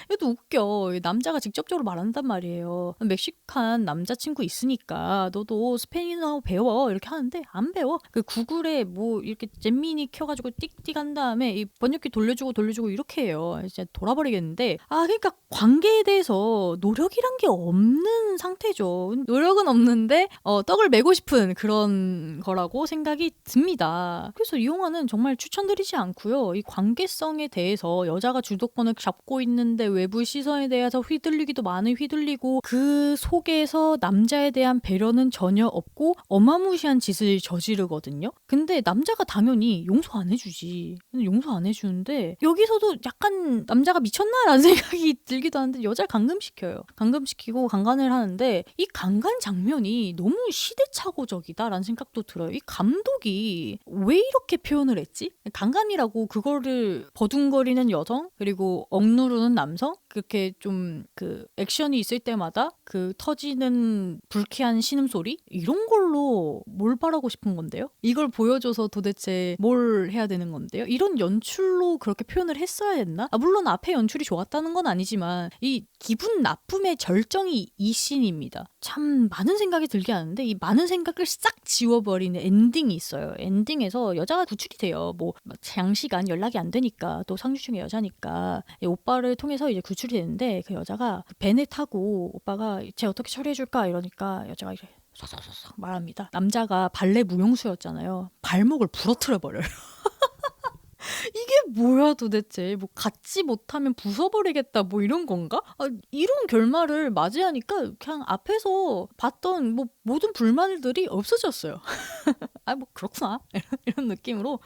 Speaker 1: 이것도 웃겨. 남자가 직접적으로 말한단 말이에요. 멕시칸 남자친구 있으니까 너도 스페인어 배워 이렇게 하는데 안 배워. 그 구글에 뭐 이렇게 잼민이 켜가지고 띡띡 한 다음에 이 번역기 돌려주고 이렇게 해요. 진짜 돌아버리겠는데 그러니까 관계에 대해서 노력이란 게 없는 상태죠. 노력은 없는데 떡을 메고 싶은 그런 거라고 생각이 듭니다. 그래서 이 영화는 정말 추천드리지 않고요. 이 관계성에 대해서 여자가 주도권을 잡고 있는데 외부 시선에 대해서 휘둘리기도 많이 휘둘리고 그 속에서 남자에 대한 배려는 전혀 없고 어마무시한 짓을 저지르거든요. 근데 남자가 당연히 용서 안 해주지. 용서 안 해주는데 여기서도 약간 남자가 미쳤나라는 생각이 들기도 하는데 여자를 감금시켜요. 감금시키고 강간을 하는데 이 강간 장면이 너무 시대착오적이다라는 생각도 들어요. 이 감독이 왜 이렇게 표현을 했지? 강간이라고 그거를 버둥거리는 여성 그리고 억누르는 남성 그렇게 좀 그 액션이 있을 때마다 그 터지는 불쾌한 신음소리 이런 걸로 뭘 바라고 싶은 건데요? 이걸 보여줘서 도대체 뭘 해야 되는 건데요? 이런 연출로 그렇게 표현을 했어야 했나? 물론 앞에 연출이 좋았다는 건 아니지만 이 기분 나쁨의 절정이 이 씬입니다. 참 많은 생각이 들게 하는데 이 많은 생각을 싹 지워버리는 엔딩이 있어요. 엔딩에서 여자가 구출이 돼요. 뭐 장시간 연락이 안 되니까 또 상류층의 여자니까 이 오빠를 통해서 이제 구출이 되는데 그 여자가 벤을 타고 오빠가 쟤 어떻게 처리해줄까 이러니까 여자가 이렇게 싹싹싹 말합니다. 남자가 발레 무용수였잖아요. 발목을 부러뜨려 버려요. 이게 뭐야 도대체 뭐 갖지 못하면 부숴버리겠다 뭐 이런 건가? 이런 결말을 맞이하니까 그냥 앞에서 봤던 뭐 모든 불만들이 없어졌어요. 뭐 그렇구나 이런 느낌으로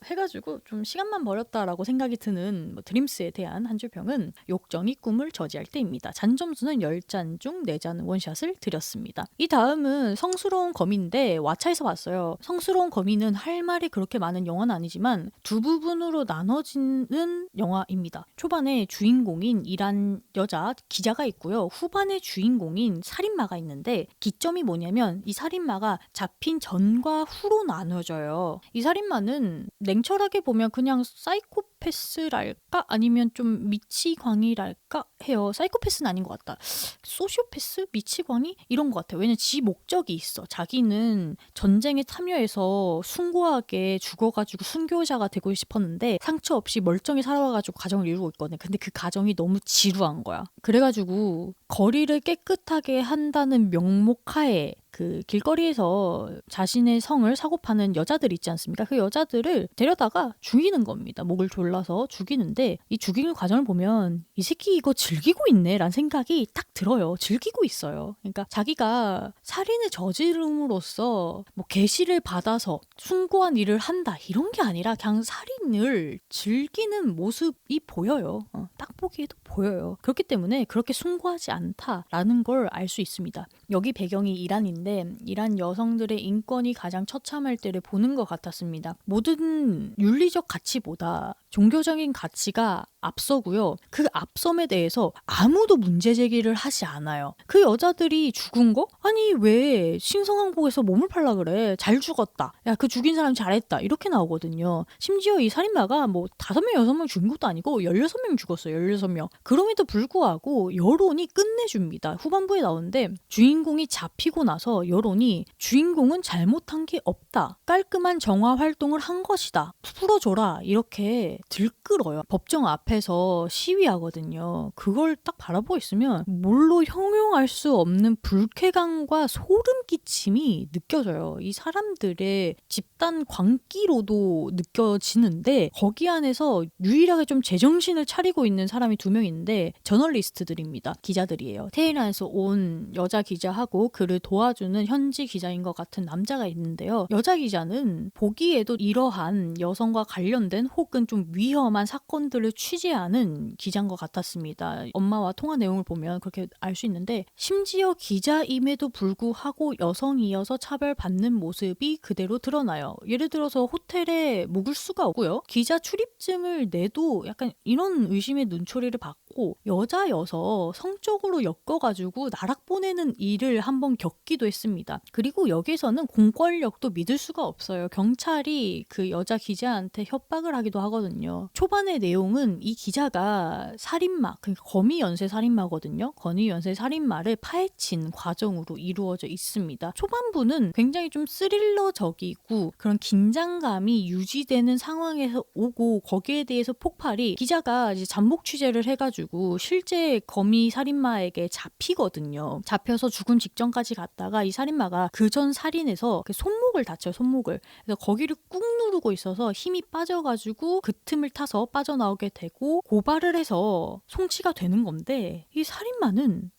Speaker 1: 해가지고 좀 시간만 버렸다라고 생각이 드는 뭐 드림스에 대한 한 줄 평은 욕정이 꿈을 저지할 때입니다. 잔점수는 10잔 중 4잔 원샷을 드렸습니다. 이 다음은 성스러운 거미인데 왓챠에서 봤어요. 성스러운 거미는 할 말이 그렇게 많은 영화는 아니지만 두 부분으로 나눠지는 영화입니다. 초반에 주인공인 이란 여자 기자가 있고요. 후반에 주인공인 살인마가 있는데 기점이 뭐냐면 이 살인마가 잡힌 전과 후로 나눠져요. 이 살인마는 냉철하게 보면 그냥 사이코패스랄까? 아니면 좀 미치광이랄까 해요. 사이코패스는 아닌 것 같다. 소시오패스? 미치광이? 이런 것 같아요. 왜냐면 지 목적이 있어. 자기는 전쟁에 참여해서 숭고하게 죽어가지고 순교자가 되고 싶었는데 상처 없이 멀쩡히 살아와가지고 가정을 이루고 있거든. 근데 그 가정이 너무 지루한 거야. 그래가지고 거리를 깨끗하게 한다는 명목하에 그 길거리에서 자신의 성을 사고 파는 여자들 있지 않습니까? 그 여자들을 데려다가 죽이는 겁니다. 목을 졸라서 죽이는데 이 죽이는 과정을 보면 이 새끼 이거 즐기고 있네 라는 생각이 딱 들어요. 즐기고 있어요. 그러니까 자기가 살인을 저지름으로써 뭐 계시를 받아서 숭고한 일을 한다 이런 게 아니라 그냥 살인을 즐기는 모습이 보여요. 딱 보기에도 보여요. 그렇기 때문에 그렇게 숭고하지 않다라는 걸 알 수 있습니다. 여기 배경이 이란인데 사람인데 이란 여성들의 인권이 가장 처참할 때를 보는 것 같았습니다. 모든 윤리적 가치보다 종교적인 가치가 앞서고요. 그 앞섬에 대해서 아무도 문제 제기를 하지 않아요. 그 여자들이 죽은 거? 아니 왜 신성한국에서 몸을 팔라 그래? 잘 죽었다. 야 그 죽인 사람 잘했다. 이렇게 나오거든요. 심지어 이 살인마가 뭐 5명 6명 죽은 것도 아니고 16명 죽었어요. 16명. 그럼에도 불구하고 여론이 끝내줍니다. 후반부에 나오는데 주인공이 잡히고 나서 여론이 주인공은 잘못한 게 없다. 깔끔한 정화 활동을 한 것이다. 풀어줘라. 이렇게 들끓어요. 법정 앞에서 시위하거든요. 그걸 딱 바라보고 있으면 뭘로 형용할 수 없는 불쾌감과 소름 끼침이 느껴져요. 이 사람들의 집단 광기로도 느껴지는데 거기 안에서 유일하게 좀 제정신을 차리고 있는 사람이 2명 있는데 저널리스트들입니다. 기자들이에요. 테헤란에서 온 여자 기자하고 그를 도와주는 현지 기자인 것 같은 남자가 있는데요. 여자 기자는 보기에도 이러한 여성과 관련된 혹은 좀 위험한 사건들을 취재하는 기자인 것 같았습니다. 엄마와 통화 내용을 보면 그렇게 알 수 있는데 심지어 기자임에도 불구하고 여성이어서 차별받는 모습이 그대로 드러나요. 예를 들어서 호텔에 묵을 수가 없고요. 기자 출입증을 내도 약간 이런 의심의 눈초리를 받고 여자여서 성적으로 엮어가지고 나락 보내는 일을 한번 겪기도 했습니다. 그리고 여기서는 공권력도 믿을 수가 없어요. 경찰이 그 여자 기자한테 협박을 하기도 하거든요. 초반의 내용은 이 기자가 살인마, 그러니까 거미 연쇄 살인마거든요. 거미 연쇄 살인마를 파헤친 과정으로 이루어져 있습니다. 초반부는 굉장히 좀 스릴러적이고 그런 긴장감이 유지되는 상황에서 오고 거기에 대해서 폭발이 기자가 이제 잠복 취재를 해가지고 실제 거미 살인마에게 잡히거든요. 잡혀서 죽음 직전까지 갔다가 이 살인마가 그 전 살인에서 그 손목을 다쳐요. 손목을. 그래서 거기를 꾹 누르고 있어서 힘이 빠져가지고 그 틈을 타서 빠져나오게 되고 고발을 해서 송치가 되는 건데 이 살인마는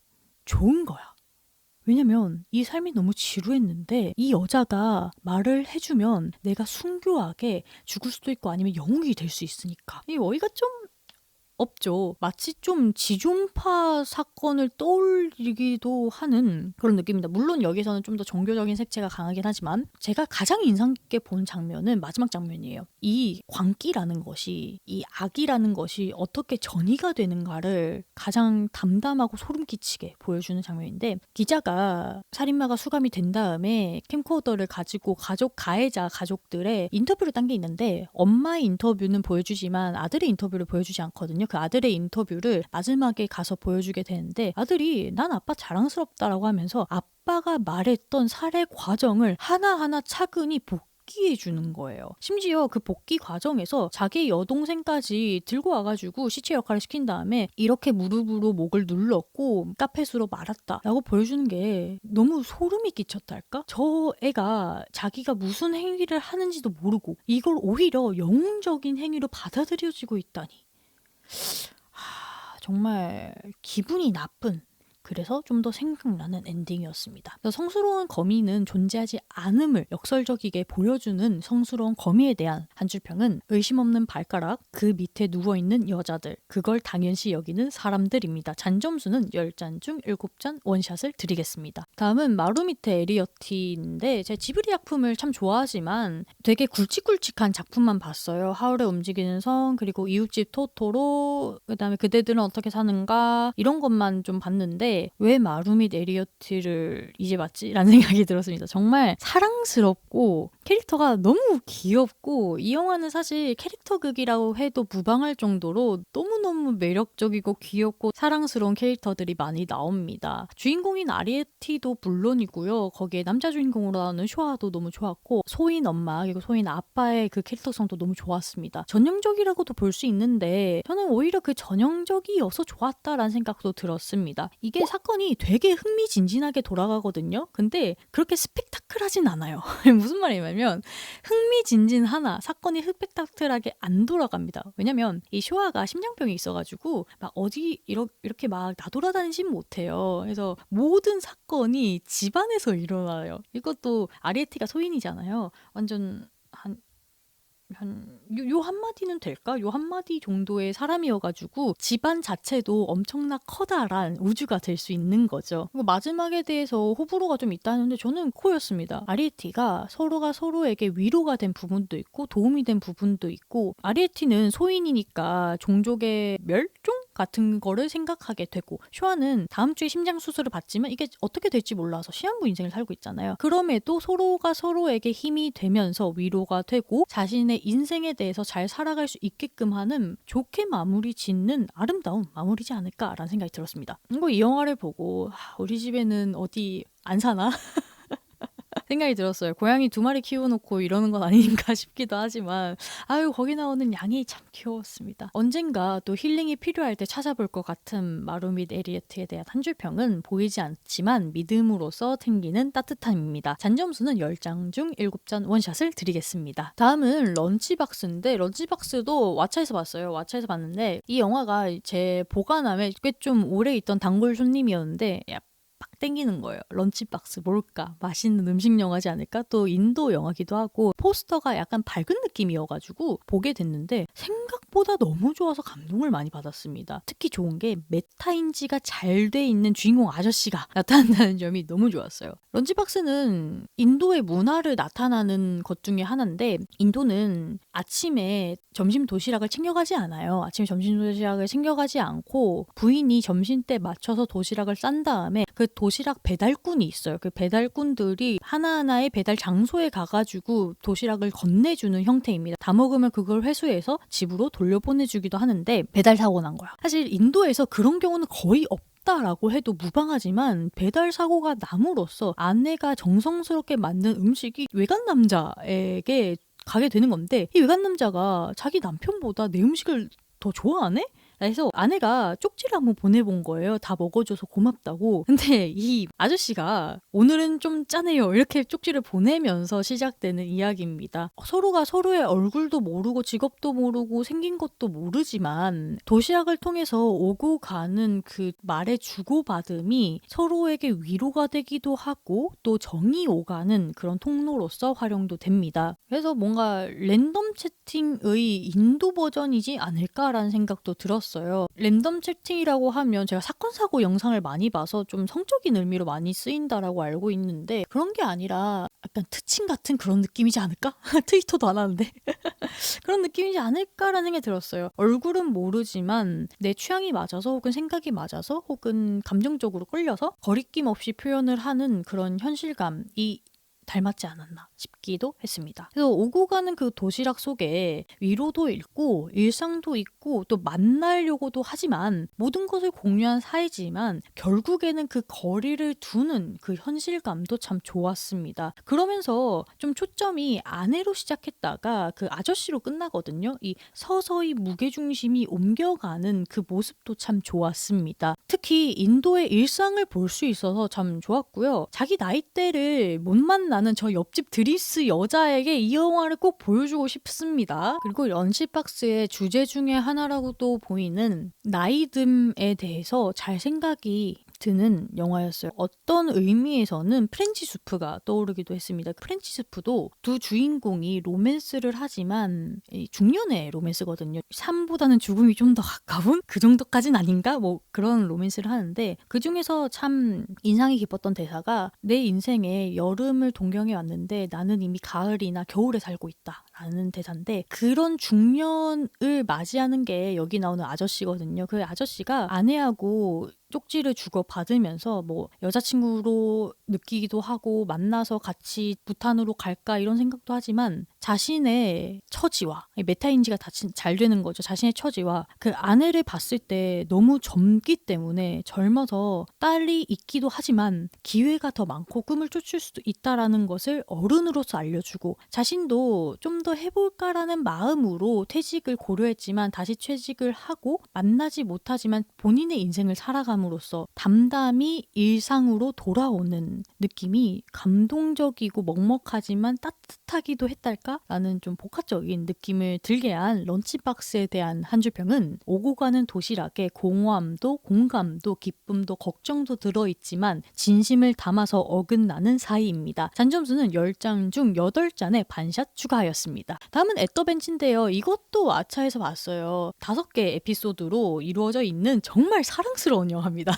Speaker 1: 좋은 거야. 왜냐면 이 삶이 너무 지루했는데 이 여자가 말을 해주면 내가 순교하게 죽을 수도 있고 아니면 영웅이 될 수 있으니까. 이 어이가 좀 없죠. 마치 좀 지존파 사건을 떠올리기도 하는 그런 느낌입니다. 물론 여기서는 좀 더 종교적인 색채가 강하긴 하지만 제가 가장 인상 깊게 본 장면은 마지막 장면이에요. 이 광기라는 것이, 이 악이라는 것이 어떻게 전이가 되는가를 가장 담담하고 소름 끼치게 보여주는 장면인데 기자가 살인마가 수감이 된 다음에 캠코더를 가지고 가해자 가족들의 인터뷰를 딴 게 있는데 엄마의 인터뷰는 보여주지만 아들의 인터뷰를 보여주지 않거든요. 그 아들의 인터뷰를 마지막에 가서 보여주게 되는데 아들이 난 아빠 자랑스럽다라고 하면서 아빠가 말했던 살해 과정을 하나하나 차근히 복기해 주는 거예요. 심지어 그 복귀 과정에서 자기 여동생까지 들고 와가지고 시체 역할을 시킨 다음에 이렇게 무릎으로 목을 눌렀고 카펫으로 말았다라고 보여주는 게 너무 소름이 끼쳤달까? 저 애가 자기가 무슨 행위를 하는지도 모르고 이걸 오히려 영웅적인 행위로 받아들여지고 있다니. 정말 기분이 나쁜 그래서 좀 더 생각나는 엔딩이었습니다. 성스러운 거미는 존재하지 않음을 역설적이게 보여주는 성스러운 거미에 대한 한 줄평은 의심 없는 발가락, 그 밑에 누워있는 여자들, 그걸 당연시 여기는 사람들입니다. 잔점수는 10잔 중 7잔 원샷을 드리겠습니다. 다음은 마루미테 에리어티인데 제가 지브리 작품을 참 좋아하지만 되게 굵직굵직한 작품만 봤어요. 하울의 움직이는 성, 그리고 이웃집 토토로, 그 다음에 그대들은 어떻게 사는가 이런 것만 좀 봤는데 왜 마루밋 에리어티를 이제 봤지? 라는 생각이 들었습니다. 정말 사랑스럽고 캐릭터가 너무 귀엽고 이 영화는 사실 캐릭터극이라고 해도 무방할 정도로 너무너무 매력적이고 귀엽고 사랑스러운 캐릭터들이 많이 나옵니다. 주인공인 아리에티도 물론이고요. 거기에 남자 주인공으로 나오는 쇼아도 너무 좋았고 소인 엄마 그리고 소인 아빠의 그 캐릭터성도 너무 좋았습니다. 전형적이라고도 볼 수 있는데 저는 오히려 그 전형적이어서 좋았다라는 생각도 들었습니다. 이게 사건이 되게 흥미진진하게 돌아가거든요. 근데 그렇게 스펙타클하진 않아요. 무슨 말이냐면 흥미진진하나 사건이 스펙타클하게 안 돌아갑니다. 왜냐면 이 쇼아가 심장병이 있어가지고 막 어디 이렇게 막 나돌아다니진 못해요. 그래서 모든 사건이 집안에서 일어나요. 이것도 아리에티가 소인이잖아요. 완전 한 요 한마디는 될까? 요 한마디 정도의 사람이어가지고 집안 자체도 엄청나 커다란 우주가 될 수 있는 거죠. 그리고 마지막에 대해서 호불호가 좀 있다는데 저는 코였습니다. 아리에티가 서로가 서로에게 위로가 된 부분도 있고 도움이 된 부분도 있고, 아리에티는 소인이니까 종족의 멸종 같은 거를 생각하게 되고, 슈아는 다음 주에 심장 수술을 받지만 이게 어떻게 될지 몰라서 시한부 인생을 살고 있잖아요. 그럼에도 서로가 서로에게 힘이 되면서 위로가 되고 자신의 인생에 대해서 잘 살아갈 수 있게끔 하는, 좋게 마무리 짓는 아름다운 마무리지 않을까라는 생각이 들었습니다. 그리고 이 영화를 보고 우리 집에는 어디 안 사나? 생각이 들었어요. 고양이 2마리 키워놓고 이러는 건 아닌가 싶기도 하지만 거기 나오는 양이 참 귀여웠습니다. 언젠가 또 힐링이 필요할 때 찾아볼 것 같은 마루 및 에리에트에 대한 한 줄평은 보이지 않지만 믿음으로써 튕기는 따뜻함입니다. 잔점수는 10장 중 7장 원샷을 드리겠습니다. 다음은 런치박스인데, 런치박스도 왓챠에서 봤어요. 왓챠에서 봤는데 이 영화가 제 보관함에 꽤 좀 오래 있던 단골 손님이었는데 빡 땡기는 거예요. 런치박스 뭘까? 맛있는 음식 영화지 않을까? 또 인도 영화기도 하고 포스터가 약간 밝은 느낌이어가지고 보게 됐는데 생각보다 너무 좋아서 감동을 많이 받았습니다. 특히 좋은 게 메타인지가 잘 돼 있는 주인공 아저씨가 나타난다는 점이 너무 좋았어요. 런치박스는 인도의 문화를 나타나는 것 중에 하나인데, 인도는 아침에 점심 도시락을 챙겨가지 않아요. 아침에 점심 도시락을 챙겨가지 않고 부인이 점심때 맞춰서 도시락을 싼 다음에 그 도시락 배달꾼이 있어요. 그 배달꾼들이 하나하나의 배달 장소에 가가지고 도시락을 건네주는 형태입니다. 다 먹으면 그걸 회수해서 집으로 돌려보내주기도 하는데 배달 사고 난 거야. 사실 인도에서 그런 경우는 거의 없다라고 해도 무방하지만 배달 사고가 남으로써 아내가 정성스럽게 만든 음식이 외간 남자에게 가게 되는 건데, 이 외간 남자가 자기 남편보다 내 음식을 더 좋아하네? 그래서 아내가 쪽지를 한번 보내본 거예요. 다 먹어줘서 고맙다고. 근데 이 아저씨가 오늘은 좀 짜네요, 이렇게 쪽지를 보내면서 시작되는 이야기입니다. 서로가 서로의 얼굴도 모르고 직업도 모르고 생긴 것도 모르지만 도시락을 통해서 오고 가는 그 말의 주고받음이 서로에게 위로가 되기도 하고 또 정이 오가는 그런 통로로서 활용도 됩니다. 그래서 뭔가 랜덤 채팅의 인도 버전이지 않을까라는 생각도 들었어요. 랜덤 채팅이라고 하면 제가 사건 사고 영상을 많이 봐서 좀 성적인 의미로 많이 쓰인다라고 알고 있는데, 그런 게 아니라 약간 특칭 같은 그런 느낌이지 않을까? 트위터도 안 하는데 그런 느낌이지 않을까라는 생각이 들었어요. 얼굴은 모르지만 내 취향이 맞아서 혹은 생각이 맞아서 혹은 감정적으로 끌려서 거리낌 없이 표현을 하는 그런 현실감이 닮았지 않았나 싶기도 했습니다. 그래서 오고 가는 그 도시락 속에 위로도 있고 일상도 있고 또 만나려고도 하지만 모든 것을 공유한 사이지만 결국에는 그 거리를 두는 그 현실감도 참 좋았습니다. 그러면서 좀 초점이 아내로 시작했다가 그 아저씨로 끝나거든요. 이 서서히 무게중심이 옮겨가는 그 모습도 참 좋았습니다. 특히 인도의 일상을 볼 수 있어서 참 좋았고요. 자기 나이대를 못 만나는 저 옆집 드리스 여자에게 이 영화를 꼭 보여주고 싶습니다. 그리고 런치박스의 주제 중에 하나라고도 보이는 나이듦에 대해서 잘 생각이 드는 영화였어요. 어떤 의미에서는 프렌치 수프가 떠오르기도 했습니다. 프렌치 수프도 두 주인공이 로맨스를 하지만 중년의 로맨스거든요. 삶보다는 죽음이 좀 더 가까운? 그 정도까진 아닌가? 뭐 그런 로맨스를 하는데, 그 중에서 참 인상이 깊었던 대사가 내 인생에 여름을 동경해 왔는데 나는 이미 가을이나 겨울에 살고 있다 라는 대사인데, 그런 중년을 맞이하는 게 여기 나오는 아저씨거든요. 그 아저씨가 아내하고 쪽지를 주고받으면서 뭐 여자친구로 느끼기도 하고 만나서 같이 부탄으로 갈까 이런 생각도 하지만 자신의 처지와 메타인지가 다 잘 되는 거죠. 자신의 처지와 그 아내를 봤을 때 너무 젊기 때문에 젊어서 딸이 있기도 하지만 기회가 더 많고 꿈을 쫓을 수도 있다라는 것을 어른으로서 알려주고, 자신도 좀 더 해볼까라는 마음으로 퇴직을 고려했지만 다시 퇴직을 하고 만나지 못하지만 본인의 인생을 살아감으로써 담담히 일상으로 돌아오는 느낌이 감동적이고 먹먹하지만 따뜻하기도 했달까? 아닐까? 라는 좀 복합적인 느낌을 들게 한 런치박스에 대한 한 줄평은 오고 가는 도시락에 공허함도 공감도 기쁨도 걱정도 들어있지만 진심을 담아서 어긋나는 사이입니다. 잔점수는 10장 중 8잔에 반샷 추가하였습니다. 다음은 애떠벤치인데요. 이것도 아차에서 봤어요. 5개 에피소드로 이루어져 있는 정말 사랑스러운 영화입니다.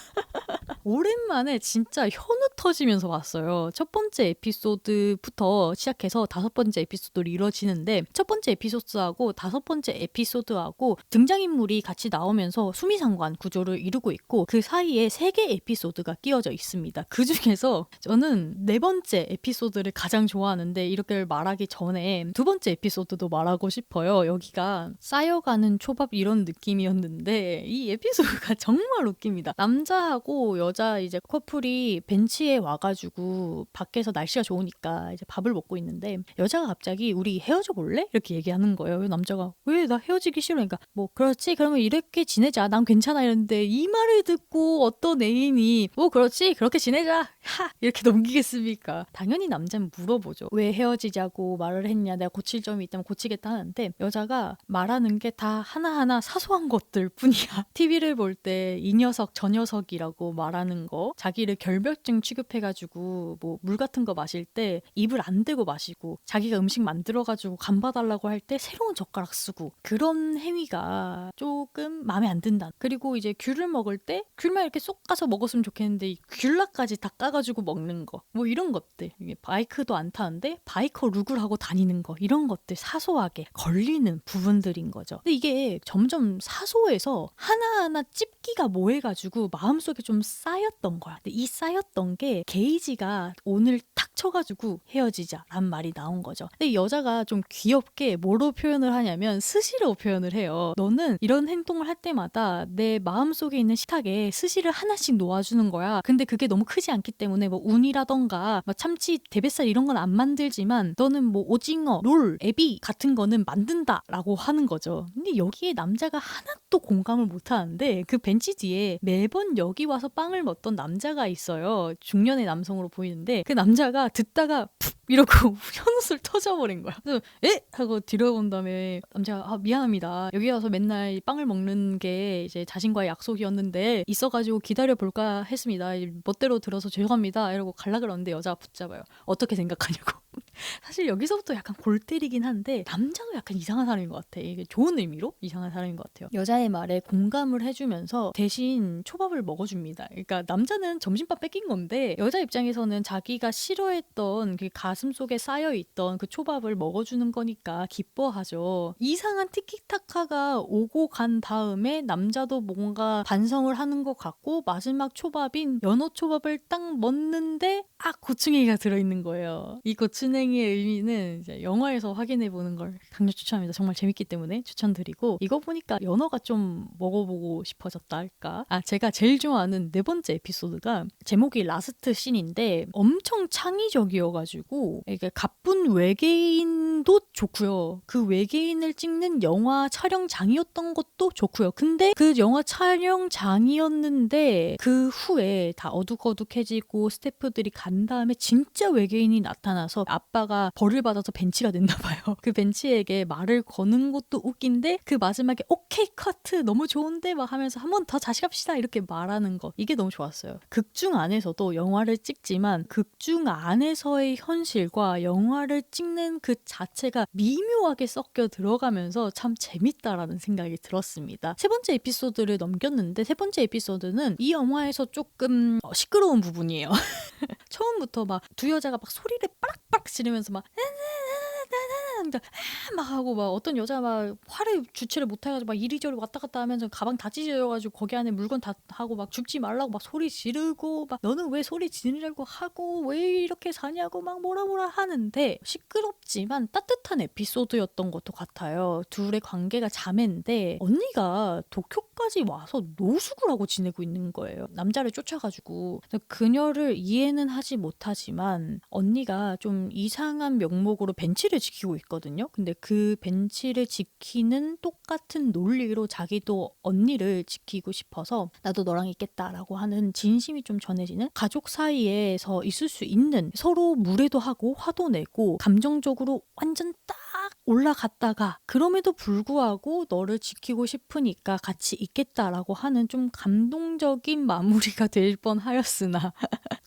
Speaker 1: 오랜만에 진짜 현우 터지면서 봤어요. 첫 번째 에피소드부터 시작해서 5번째 에피소드로 이루어지는데 첫 번째 에피소드하고 5번째 에피소드하고 등장인물이 같이 나오면서 수미상관 구조를 이루고 있고 그 사이에 3개 에피소드가 끼워져 있습니다. 그 중에서 저는 4번째 에피소드를 가장 좋아하는데 이렇게 말하기 전에 2번째 에피소드도 말하고 싶어요. 여기가 쌓여가는 초밥 이런 느낌이었는데 이 에피소드가 정말 웃깁니다. 남자하고 여자 이제 커플이 벤치에 와가지고 밖에서 날씨가 좋으니까 이제 밥을 먹고 있는데 여자가 갑자기 우리 헤어져 볼래? 이렇게 얘기하는 거예요. 남자가 왜 나 헤어지기 싫어? 그러니까 뭐 그렇지 그러면 이렇게 지내자 난 괜찮아 이랬는데 이 말을 듣고 어떤 애인이 뭐 그렇지 그렇게 지내자 하 이렇게 넘기겠습니까? 당연히 남자는 물어보죠. 왜 헤어지자고 말을 했냐 내가 고칠 점이 있다면 고치겠다 하는데 여자가 말하는 게 다 하나하나 사소한 것들 뿐이야. TV를 볼 때 이 녀석 저 녀석이라고 말하는 거 자기를 결벽증 취급해가지고 뭐 물 같은 거 마실 때 입을 안 대고 마시고 자기가 음식 만들어가지고 간 봐달라고 할 때 새로운 젓가락 쓰고 그런 행위가 조금 마음에 안 든다. 그리고 이제 귤을 먹을 때 귤만 이렇게 쏙 까서 먹었으면 좋겠는데 이 귤라까지 다 까가지고 먹는 거 뭐 이런 것들 이게 바이크도 안 타는데 바이커 룩을 하고 다니는 거 이런 것들 사소하게 걸리는 부분들인 거죠. 근데 이게 점점 사소해서 하나하나 찝기가 모해가지고 마음속에 좀 쌓였던 거야. 근데 이 쌓였던 게 게이지가 오늘 탁 쳐가지고 헤어지자란 말이 나온 거죠. 근데 이 여자가 좀 귀엽게 뭐로 표현을 하냐면 스시로 표현을 해요. 너는 이런 행동을 할 때마다 내 마음속에 있는 식탁에 스시를 하나씩 놓아주는 거야. 근데 그게 너무 크지 않기 때문에 뭐 운이라던가 뭐 참치, 대뱃살 이런 건 안 만들지만 너는 뭐 오징어, 롤, 애비 같은 거는 만든다라고 하는 거죠. 근데 여기에 남자가 하나도 공감을 못 하는데 그 벤치 뒤에 매번 여기 와서 빵을 먹던 남자가 있어요. 중년의 남성으로 보이는데 그 남자가 듣다가 푹 이러고 현웃을 터져버린 거야. 그래서 에? 하고 뒤로 본 다음에 남자가 아 미안합니다. 여기 와서 맨날 빵을 먹는 게 이제 자신과의 약속이었는데 있어가지고 기다려볼까 했습니다. 멋대로 들어서 죄송합니다. 이러고 갈라 그러는데 여자가 붙잡아요. 어떻게 생각하냐고. 사실 여기서부터 약간 골 때리긴 한데 남자도 약간 이상한 사람인 것 같아. 이게 좋은 의미로 이상한 사람인 것 같아요. 여자의 말에 공감을 해주면서 대신 초밥을 먹어줍니다. 그러니까 남자는 점심밥 뺏긴 건데 여자 입장에서는 자기가 싫어했던 그 가슴속에 쌓여있던 그 초밥을 먹어주는 거니까 기뻐하죠. 이상한 티키타카가 오고 간 다음에 남자도 뭔가 반성을 하는 것 같고 마지막 초밥인 연어 초밥을 딱 먹는데 고추냉이가 들어있는 거예요. 이 고추냉이의 의미는 이제 영화에서 확인해보는 걸 강력 추천합니다. 정말 재밌기 때문에 추천드리고 이거 보니까 연어가 좀 먹어보고 싶어졌다 할까? 제가 제일 좋아하는 4번째 에피소드가 제목이 라스트 씬인데 엄청 창의적이어가지고 이게 가쁜 외계인도 좋고요. 그 외계인을 찍는 영화 촬영장이었던 것도 좋고요. 근데 그 영화 촬영장이었는데 그 후에 다 어둑어둑해지고 스태프들이 간 다음에 진짜 외계인이 나타나서 아빠가 벌을 받아서 벤치가 됐나 봐요. 그 벤치에게 말을 거는 것도 웃긴데 그 마지막에 오케이 커트 너무 좋은데 막 하면서 한 번 더 다시 갑시다 이렇게 말하는 거 이게 너무 좋았어요. 극중 안에서도 영화를 찍지만 극중 안에서의 현실과 영화를 찍는 그 자체가 미묘하게 섞여 들어가면서 참 재밌다라는 생각이 들었습니다. 3번째 에피소드를 넘겼는데 3번째 에피소드는 이 영화에서 조금 시끄러운 부분이에요. 처음부터 막 두 여자가 막 소리를 빠락빠락 지르면서 막 막 하고 막 어떤 여자 막 화를 주체를 못해가지고 막 이리저리 왔다 갔다 하면서 가방 다 찢어져가지고 거기 안에 물건 다 하고 막 죽지 말라고 막 소리 지르고 막 너는 왜 소리 지르려고 하고 왜 이렇게 사냐고 막 뭐라 하는데 시끄럽지만 따뜻한 에피소드였던 것도 같아요. 둘의 관계가 자매인데 언니가 도쿄까지 와서 노숙을 하고 지내고 있는 거예요. 남자를 쫓아가지고 그녀를 이해는 하지 못하지만 언니가 좀 이상한 명목으로 벤치를 지키고 있거든요. 근데 그 벤치를 지키는 똑같은 논리로 자기도 언니를 지키고 싶어서 나도 너랑 있겠다라고 하는 진심이 좀 전해지는 가족 사이에서 있을 수 있는 서로 무례도 하고 화도 내고 감정적으로 완전 딱 올라갔다가 그럼에도 불구하고 너를 지키고 싶으니까 같이 있겠다라고 하는 좀 감동적인 마무리가 될 뻔하였으나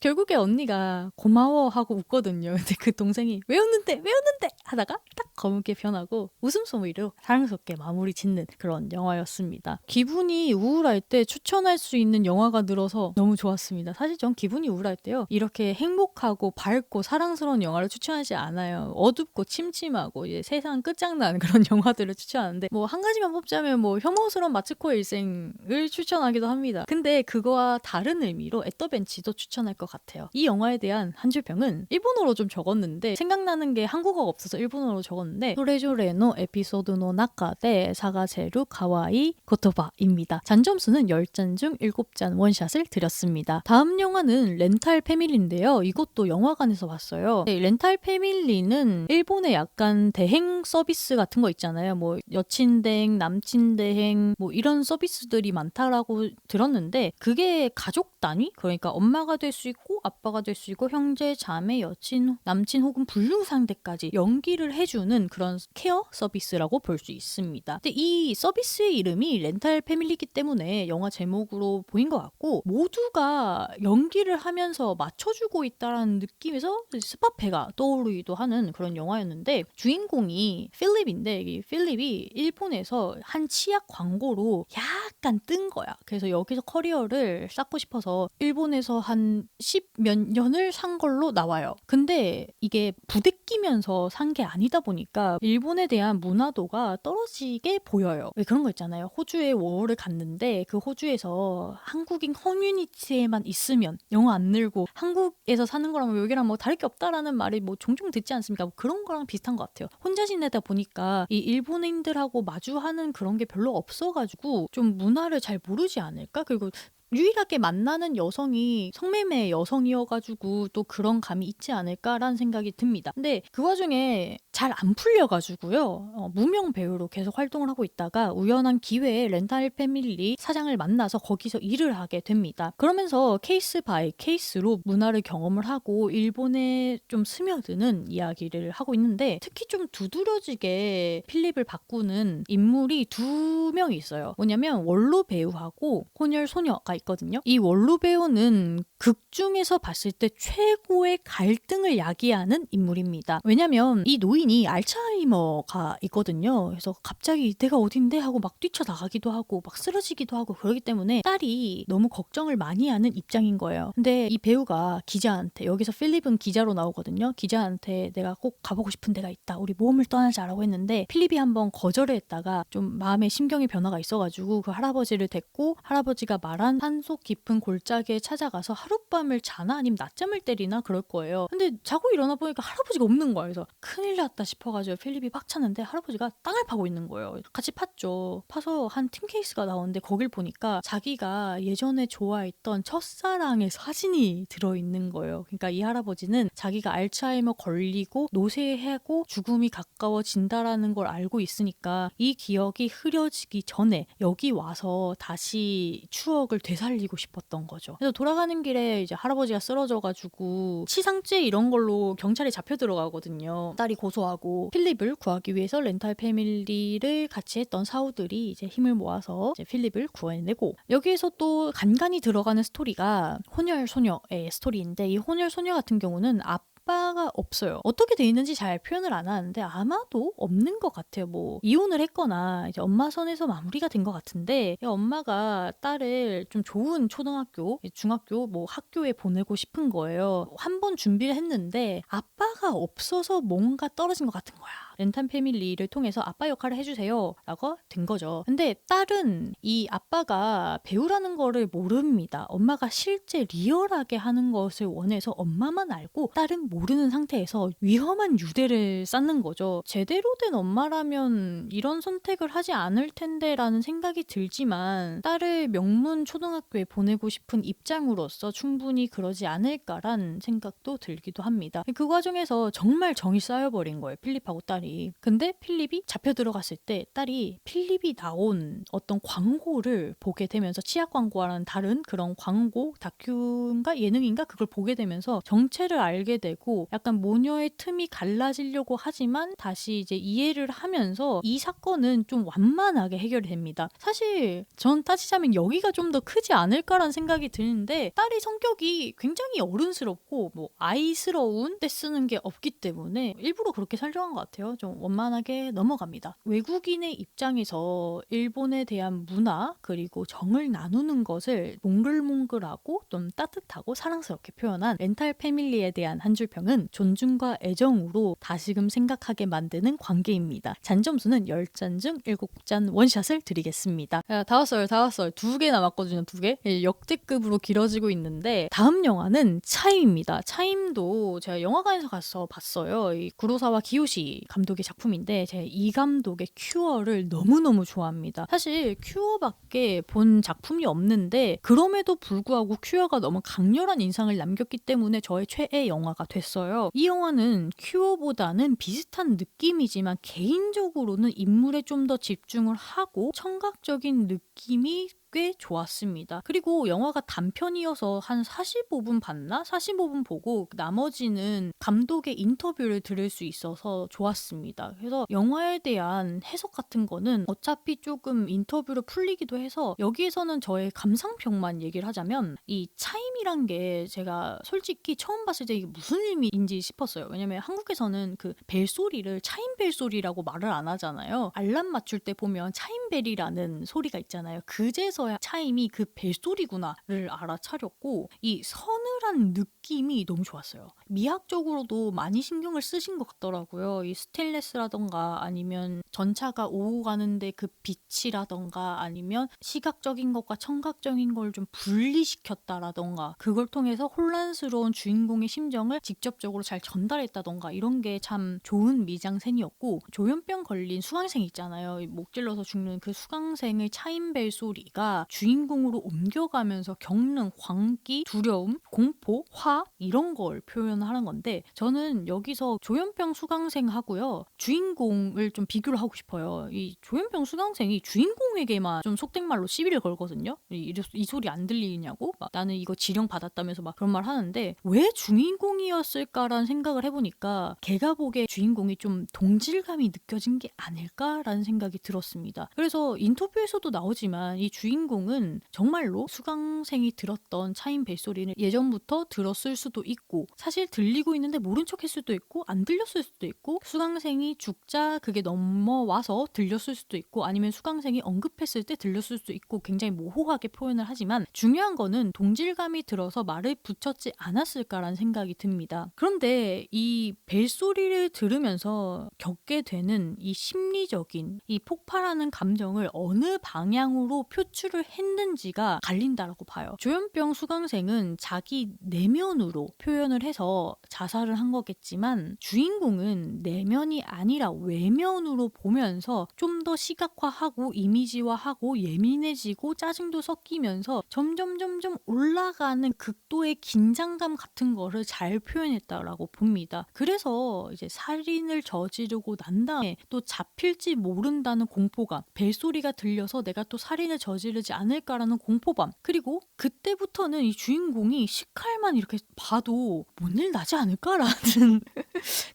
Speaker 1: 결국에 언니가 고마워하고 웃거든요. 근데 그 동생이 왜 웃는데 왜 웃는데 하다가 딱 검게 변하고 웃음소리로 사랑스럽게 마무리 짓는 그런 영화였습니다. 기분이 우울할 때 추천할 수 있는 영화가 늘어서 너무 좋았습니다. 사실 전 기분이 우울할 때요, 이렇게 행복하고 밝고 사랑스러운 영화를 추천하지 않아요. 어둡고 침침하고 이제 세상 끝장난 그런 영화들을 추천하는데, 뭐 한 가지만 뽑자면 뭐 혐오스러운 마츠코의 일생을 추천하기도 합니다. 근데 그거와 다른 의미로 앳더벤치도 추천할 것 같아요. 이 영화에 대한 한 줄 평은 일본어로 좀 적었는데 생각나는 게 한국어가 없어서 일본어로 적었는데, 소레조레노 에피소드노 나카데 사가제루 가와이 고토바입니다. 잔점수는 10잔 중 7잔 원샷을 드렸습니다. 다음 영화는 렌탈 패밀리인데요. 이것도 영화관에서 봤어요. 네, 렌탈 패밀리는 일본의 약간 대행 서비스 같은 거 있잖아요. 뭐 여친 대행, 남친 대행 뭐 이런 서비스들이 많다라고 들었는데, 그게 가족 단위? 그러니까 엄마가 될 수 있고 아빠가 될 수 있고 형제, 자매, 여친, 남친 혹은 불륜 상대까지 연기를 해주는 그런 케어 서비스라고 볼 수 있습니다. 근데 이 서비스의 이름이 렌탈 패밀리이기 때문에 영화 제목으로 보인 것 같고, 모두가 연기를 하면서 맞춰주고 있다라는 느낌에서 스파페가 떠오르기도 하는 그런 영화였는데, 주인공이 필립인데 이 필립이 일본에서 한 치약 광고로 약간 뜬 거야. 그래서 여기서 커리어를 쌓고 싶어서 일본에서 한 10몇 년을 산 걸로 나와요. 근데 이게 부대끼면서 산 게 아니다 보니까 일본에 대한 문화도가 떨어지게 보여요. 왜 그런 거 있잖아요. 호주에 워홀을 갔는데 그 호주에서 한국인 커뮤니티에만 있으면 영어 안 늘고 한국에서 사는 거랑 여기랑 뭐 다를 게 없다라는 말이 뭐 종종 듣지 않습니까? 뭐 그런 거랑 비슷한 것 같아요. 혼자 지내다 보니까 이 일본인들하고 마주하는 그런 게 별로 없어가지고 좀 문화를 잘 모르지 않을까? 그리고 유일하게 만나는 여성이 성매매 여성이어가지고 또 그런 감이 있지 않을까라는 생각이 듭니다. 근데 그 와중에 잘 안 풀려가지고요. 무명 배우로 계속 활동을 하고 있다가 우연한 기회에 렌탈 패밀리 사장을 만나서 거기서 일을 하게 됩니다. 그러면서 케이스 바이 케이스로 문화를 경험을 하고 일본에 좀 스며드는 이야기를 하고 있는데, 특히 좀 두드러지게 필립을 바꾸는 인물이 2명이 있어요. 뭐냐면 원로 배우하고 혼혈 소녀가 있거든요. 이 원로 배우는 극 중에서 봤을 때 최고의 갈등을 야기하는 인물입니다. 왜냐면 이 노인이 알츠하이머가 있거든요. 그래서 갑자기 내가 어딘데 하고 막 뛰쳐나가기도 하고 막 쓰러지기도 하고 그러기 때문에 딸이 너무 걱정을 많이 하는 입장인 거예요. 근데 이 배우가 기자한테, 여기서 필립은 기자로 나오거든요. 기자한테 내가 꼭 가보고 싶은 데가 있다, 우리 모험을 떠나자라고 했는데, 필립이 한번 거절을 했다가 좀 마음의 심경의 변화가 있어가지고 그 할아버지를 데리고 할아버지가 말한 산속 깊은 골짜기에 찾아가서 하룻밤을 자나 아니면 낮잠을 때리나 그럴 거예요. 근데 자고 일어나 보니까 할아버지가 없는 거야. 그래서 큰일 났다 싶어가지고 필립이 팍 찼는데 할아버지가 땅을 파고 있는 거예요. 같이 팠죠. 파서 한 팀 케이스가 나오는데 거길 보니까 자기가 예전에 좋아했던 첫사랑의 사진이 들어있는 거예요. 그러니까 이 할아버지는 자기가 알츠하이머 걸리고 노쇠하고 죽음이 가까워진다라는 걸 알고 있으니까 이 기억이 흐려지기 전에 여기 와서 다시 추억을 되살리고 싶었던 거죠. 그래서 돌아가는 길에 이제 할아버지가 쓰러져가지고 치상죄 이런 걸로 경찰에 잡혀 들어가거든요. 딸이 고소하고 필립을 구하기 위해서 렌탈 패밀리를 같이 했던 사우들이 이제 힘을 모아서 이제 필립을 구해내고, 여기에서 또 간간히 들어가는 스토리가 혼혈 소녀의 스토리인데, 이 혼혈 소녀 같은 경우는 아빠가 없어요. 어떻게 돼 있는지 잘 표현을 안 하는데 아마도 없는 것 같아요. 뭐 이혼을 했거나 이제 엄마 선에서 마무리가 된 것 같은데, 엄마가 딸을 좀 좋은 초등학교, 중학교 뭐 학교에 보내고 싶은 거예요. 한 번 준비를 했는데 아빠가 없어서 뭔가 떨어진 것 같은 거야. 렌탈 패밀리를 통해서 아빠 역할을 해주세요 라고 된 거죠. 근데 딸은 이 아빠가 배우라는 거를 모릅니다. 엄마가 실제 리얼하게 하는 것을 원해서 엄마만 알고 딸은 모르는 상태에서 위험한 유대를 쌓는 거죠. 제대로 된 엄마라면 이런 선택을 하지 않을 텐데 라는 생각이 들지만, 딸을 명문 초등학교에 보내고 싶은 입장으로서 충분히 그러지 않을까란 생각도 들기도 합니다. 그 과정에서 정말 정이 쌓여버린 거예요. 필립하고 딸이. 딸이. 근데 필립이 잡혀 들어갔을 때 딸이 필립이 나온 어떤 광고를 보게 되면서 치약 광고와는 다른 그런 광고 다큐인가 예능인가 그걸 보게 되면서 정체를 알게 되고 약간 모녀의 틈이 갈라지려고 하지만 다시 이제 이해를 하면서 이 사건은 좀 완만하게 해결이 됩니다. 사실 전 따지자면 여기가 좀 더 크지 않을까라는 생각이 드는데 딸의 성격이 굉장히 어른스럽고 뭐 아이스러운 때 쓰는 게 없기 때문에 일부러 그렇게 설정한 것 같아요. 좀 원만하게 넘어갑니다. 외국인의 입장에서 일본에 대한 문화 그리고 정을 나누는 것을 몽글몽글하고 좀 따뜻하고 사랑스럽게 표현한 렌탈 패밀리에 대한 한 줄 평은 존중과 애정으로 다시금 생각하게 만드는 관계입니다. 잔점수는 10잔 중 7잔 원샷을 드리겠습니다. 다 왔어요. 2개 남았거든요. 2개. 역대급으로 길어지고 있는데 다음 영화는 차임입니다. 차임도 제가 영화관에서 가서 봤어요. 이 구로사와 기요시 감독의 작품인데 제가 이 감독의 큐어를 너무너무 좋아합니다. 사실 큐어밖에 본 작품이 없는데 그럼에도 불구하고 큐어가 너무 강렬한 인상을 남겼기 때문에 저의 최애 영화가 됐어요. 이 영화는 큐어보다는 비슷한 느낌이지만 개인적으로는 인물에 좀 더 집중을 하고 청각적인 느낌이 꽤 좋았습니다. 그리고 영화가 단편이어서 한 45분 봤나? 45분 보고 나머지는 감독의 인터뷰를 들을 수 있어서 좋았습니다. 그래서 영화에 대한 해석 같은 거는 어차피 조금 인터뷰로 풀리기도 해서 여기에서는 저의 감상평만 얘기를 하자면 이 차임이란 게 제가 솔직히 처음 봤을 때 이게 무슨 의미인지 싶었어요. 왜냐면 한국에서는 그 벨소리를 차임 벨소리라고 말을 안 하잖아요. 알람 맞출 때 보면 차임벨이라는 소리가 있잖아요. 그제서야 차임이 그 벨소리구나를 알아차렸고 이 서늘한 느낌이 너무 좋았어요. 미학적으로도 많이 신경을 쓰신 것 같더라고요. 이 스테인레스라던가 아니면 전차가 오고 가는데 그 빛이라던가 아니면 시각적인 것과 청각적인 걸 좀 분리시켰다라던가 그걸 통해서 혼란스러운 주인공의 심정을 직접적으로 잘 전달했다던가 이런 게 참 좋은 미장센이었고 조현병 걸린 수강생 있잖아요. 목 찔러서 죽는 그 수강생의 차임벨 소리가 주인공으로 옮겨가면서 겪는 광기, 두려움, 공포, 화 이런 걸 표현하는 건데 저는 여기서 조현병 수강생하고요 주인공을 좀 비교를 하고 싶어요. 이 조현병 수강생이 주인공에게만 좀 속된 말로 시비를 걸거든요. 이 소리 안 들리냐고 막 나는 이거 지령 받았다면서 막 그런 말 하는데 왜 주인공이었을까라는 생각을 해보니까 걔가 보기에 주인공이 좀 동질감이 느껴진 게 아닐까라는 생각이 들었습니다. 그래서 인터뷰에서도 나오지만 이 주인공은 정말로 수강생이 들었던 차임 벨소리를 예전부터 들었을 수도 있고 사실 들리고 있는데 모른 척 했을 수도 있고 안 들렸을 수도 있고 수강생이 죽자 그게 넘어와서 들렸을 수도 있고 아니면 수강생이 언급했을 때 들렸을 수도 있고 굉장히 모호하게 표현을 하지만 중요한 거는 동질감이 들어서 말을 붙였지 않았을까라는 생각이 듭니다. 그런데 이 벨소리를 들으면서 겪게 되는 이 심리적인 이 폭발하는 감정을 어느 방향으로 표출을 했는지가 갈린다라고 봐요. 조현병 수강생은 자기 내면으로 표현을 해서 자살을 한 거겠지만 주인공은 내면이 아니라 외면으로 보면서 좀 더 시각화하고 이미지화하고 예민해지고 짜증도 섞이면서 점점 올라가는 극도의 긴장감 같은 거를 잘 표현했다라고 봅니다. 그래서 이제 살인을 저지르고 난 다음에 또 잡힐지 모른다는 공포감, 벨소리가 들려서 내가 또 살인을 저지르지 않을까라는 공포감, 그리고 그때부터는 이 주인공이 식칼만 이렇게 봐도 뭔 일 나지 않을까라는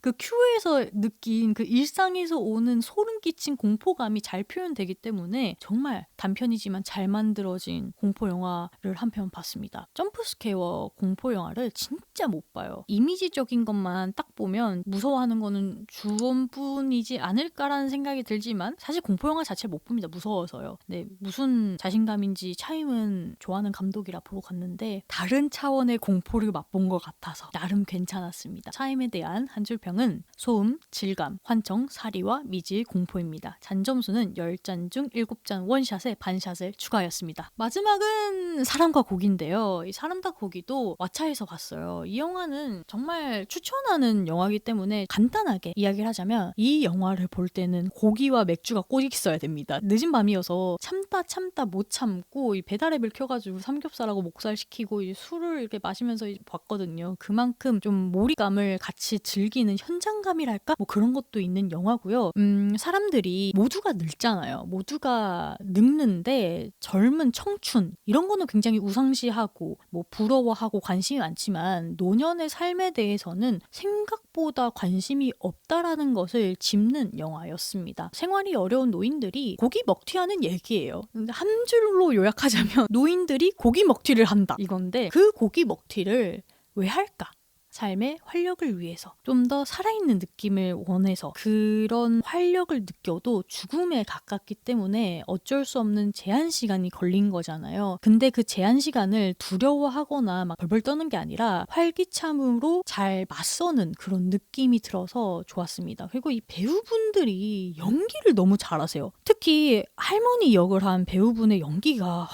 Speaker 1: 그 큐에서 느낀 그 일상에서 오는 소름 끼친 공포감이 잘 표현되기 때문에 정말 단편이지만 잘 만들어진 공포 영화를 한 편 봤습니다. 점프스케어 공포 영화를 진짜 못 봐요. 이미지적인 것만 딱 보면 무서워하는 거는 주원뿐이지 않을까라는 생각이 들지만 사실 공포 영화 자체를 못 봅니다. 무서워서요. 네, 무슨 자신감인지 차임은 좋아하는 감독이라 보러 갔는데 다른 차원의 공포를 맛본 것 같아서 나름 괜찮았습니다. 차임에 대한 한 줄 평은 소음, 질감, 환청, 사리와 미질 공포입니다. 잔점수는 10잔 중 7잔 원샷에 반샷을 추가하였습니다. 마지막은 사람과 고기인데요. 이 사람과 고기도 왓챠에서 봤어요. 이 영화는 정말 추천하는 영화이기 때문에 간단하게 이야기를 하자면 이 영화를 볼 때는 고기와 맥주가 꼭 있어야 됩니다. 늦은 밤이어서 참다 못 참고 이 배달앱을 켜가지고 삼겹살하고 목살 시키고 이 술을 이렇게 마시면서 봤거든요. 그만큼 좀 몰입감을 같이 즐기는 현장감이랄까? 뭐 그런 것도 있는 영화고요. 사람들이 모두가 늙잖아요. 모두가 늙는데 젊은 청춘 이런 거는 굉장히 우상시하고 뭐 부러워하고 관심이 많지만 노년의 삶에 대해서는 생각보다 관심이 없다라는 것을 짚는 영화였습니다. 생활이 어려운 노인들이 고기 먹튀하는 얘기예요. 근데 한 줄로 요약하자면 노인들이 고기 먹튀를 한다 이건데 그 고기 먹튀를 왜 할까? 삶의 활력을 위해서 좀 더 살아있는 느낌을 원해서 그런 활력을 느껴도 죽음에 가깝기 때문에 어쩔 수 없는 제한 시간이 걸린 거잖아요. 근데 그 제한 시간을 두려워하거나 막 벌벌 떠는 게 아니라 활기참으로 잘 맞서는 그런 느낌이 들어서 좋았습니다. 그리고 이 배우분들이 연기를 너무 잘하세요. 특히 할머니 역을 한 배우분의 연기가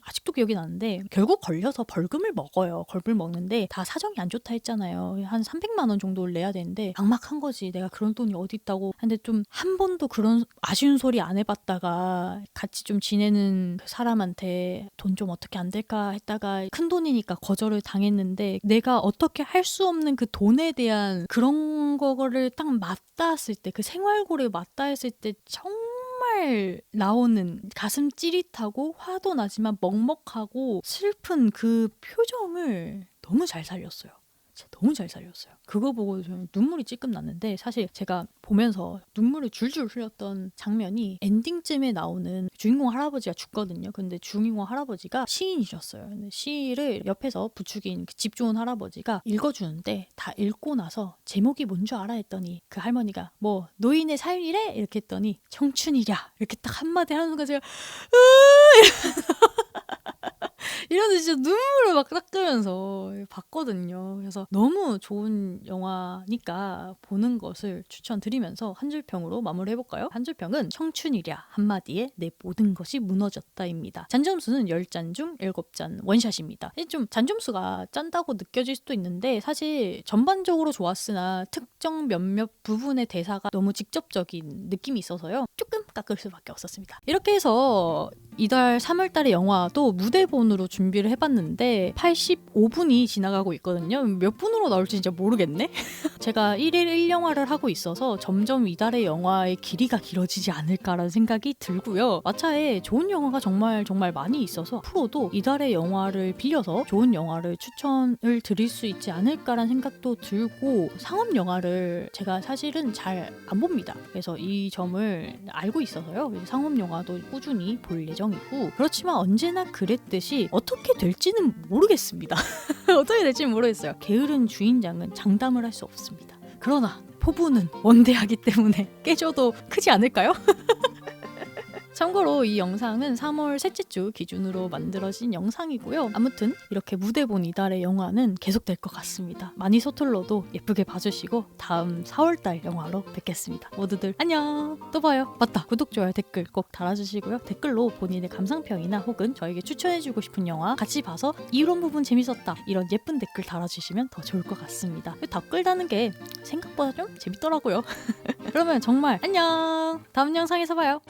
Speaker 1: 아직도 기억이 나는데 결국 걸려서 벌금을 먹어요. 벌금을 먹는데 다 사정이 안 좋다 했잖아요. 한 300만 원 정도를 내야 되는데 막막한 거지. 내가 그런 돈이 어디 있다고. 근데 좀 한 번도 그런 아쉬운 소리 안 해봤다가 같이 좀 지내는 그 사람한테 돈 좀 어떻게 안 될까 했다가 큰 돈이니까 거절을 당했는데 내가 어떻게 할 수 없는 그 돈에 대한 그런 거를 딱 맞닿았을 때 그 생활고를 맞닿았을 때 정말 나오는 가슴 찌릿하고 화도 나지만 먹먹하고 슬픈 그 표정을 너무 잘 살렸어요. 진짜 너무 잘 살렸어요. 그거 보고 좀 눈물이 찔끔 났는데 사실 제가 보면서 눈물을 줄줄 흘렸던 장면이 엔딩쯤에 나오는 주인공 할아버지가 죽거든요. 근데 주인공 할아버지가 시인이셨어요. 근데 시를 옆에서 부추긴 그 집 좋은 할아버지가 읽어주는데 다 읽고 나서 제목이 뭔 줄 알아 했더니 그 할머니가 뭐 노인의 삶이래? 이렇게 했더니 청춘이랴 이렇게 딱 한마디 하는 순간 제가 이러면서 진짜 눈물을 막 닦으면서 봤거든요. 그래서 너무 좋은 영화니까 보는 것을 추천드리면서 한 줄평으로 마무리해볼까요? 한 줄평은 청춘이랴 한마디에 내 모든 것이 무너졌다입니다. 잔점수는 10잔 중 7잔 원샷입니다. 좀 잔점수가 짠다고 느껴질 수도 있는데 사실 전반적으로 좋았으나 특정 몇몇 부분의 대사가 너무 직접적인 느낌이 있어서요. 조금 깎을 수밖에 없었습니다. 이렇게 해서 이달 3월달의 영화도 무대본으로 준비를 해봤는데 85분이 지나가고 있거든요. 몇 분으로 나올지 진짜 모르겠네. 제가 1일 1영화를 하고 있어서 점점 이달의 영화의 길이가 길어지지 않을까라는 생각이 들고요. 마차에 좋은 영화가 정말 많이 있어서 앞으로도 이달의 영화를 빌려서 좋은 영화를 추천을 드릴 수 있지 않을까라는 생각도 들고 상업 영화를 제가 사실은 잘 안 봅니다. 그래서 이 점을 알고 있어서요. 상업 영화도 꾸준히 볼 예정이고 그렇지만 언제나 그랬듯이 어떻게 될지는 모르겠습니다. 어떻게 될지는 모르겠어요. 게으른 주인장은 장담을 할 수 없습니다. 그러나 포부는 원대하기 때문에 깨져도 크지 않을까요? 참고로 이 영상은 3월 셋째 주 기준으로 만들어진 영상이고요. 아무튼 이렇게 무대본 이달의 영화는 계속될 것 같습니다. 많이 서툴러도 예쁘게 봐주시고 다음 4월달 영화로 뵙겠습니다. 모두들 안녕! 또 봐요. 맞다! 구독, 좋아요, 댓글 꼭 달아주시고요. 댓글로 본인의 감상평이나 혹은 저에게 추천해주고 싶은 영화 같이 봐서 이런 부분 재밌었다 이런 예쁜 댓글 달아주시면 더 좋을 것 같습니다. 댓글 다는 게 생각보다 좀 재밌더라고요. 그러면 정말 안녕! 다음 영상에서 봐요.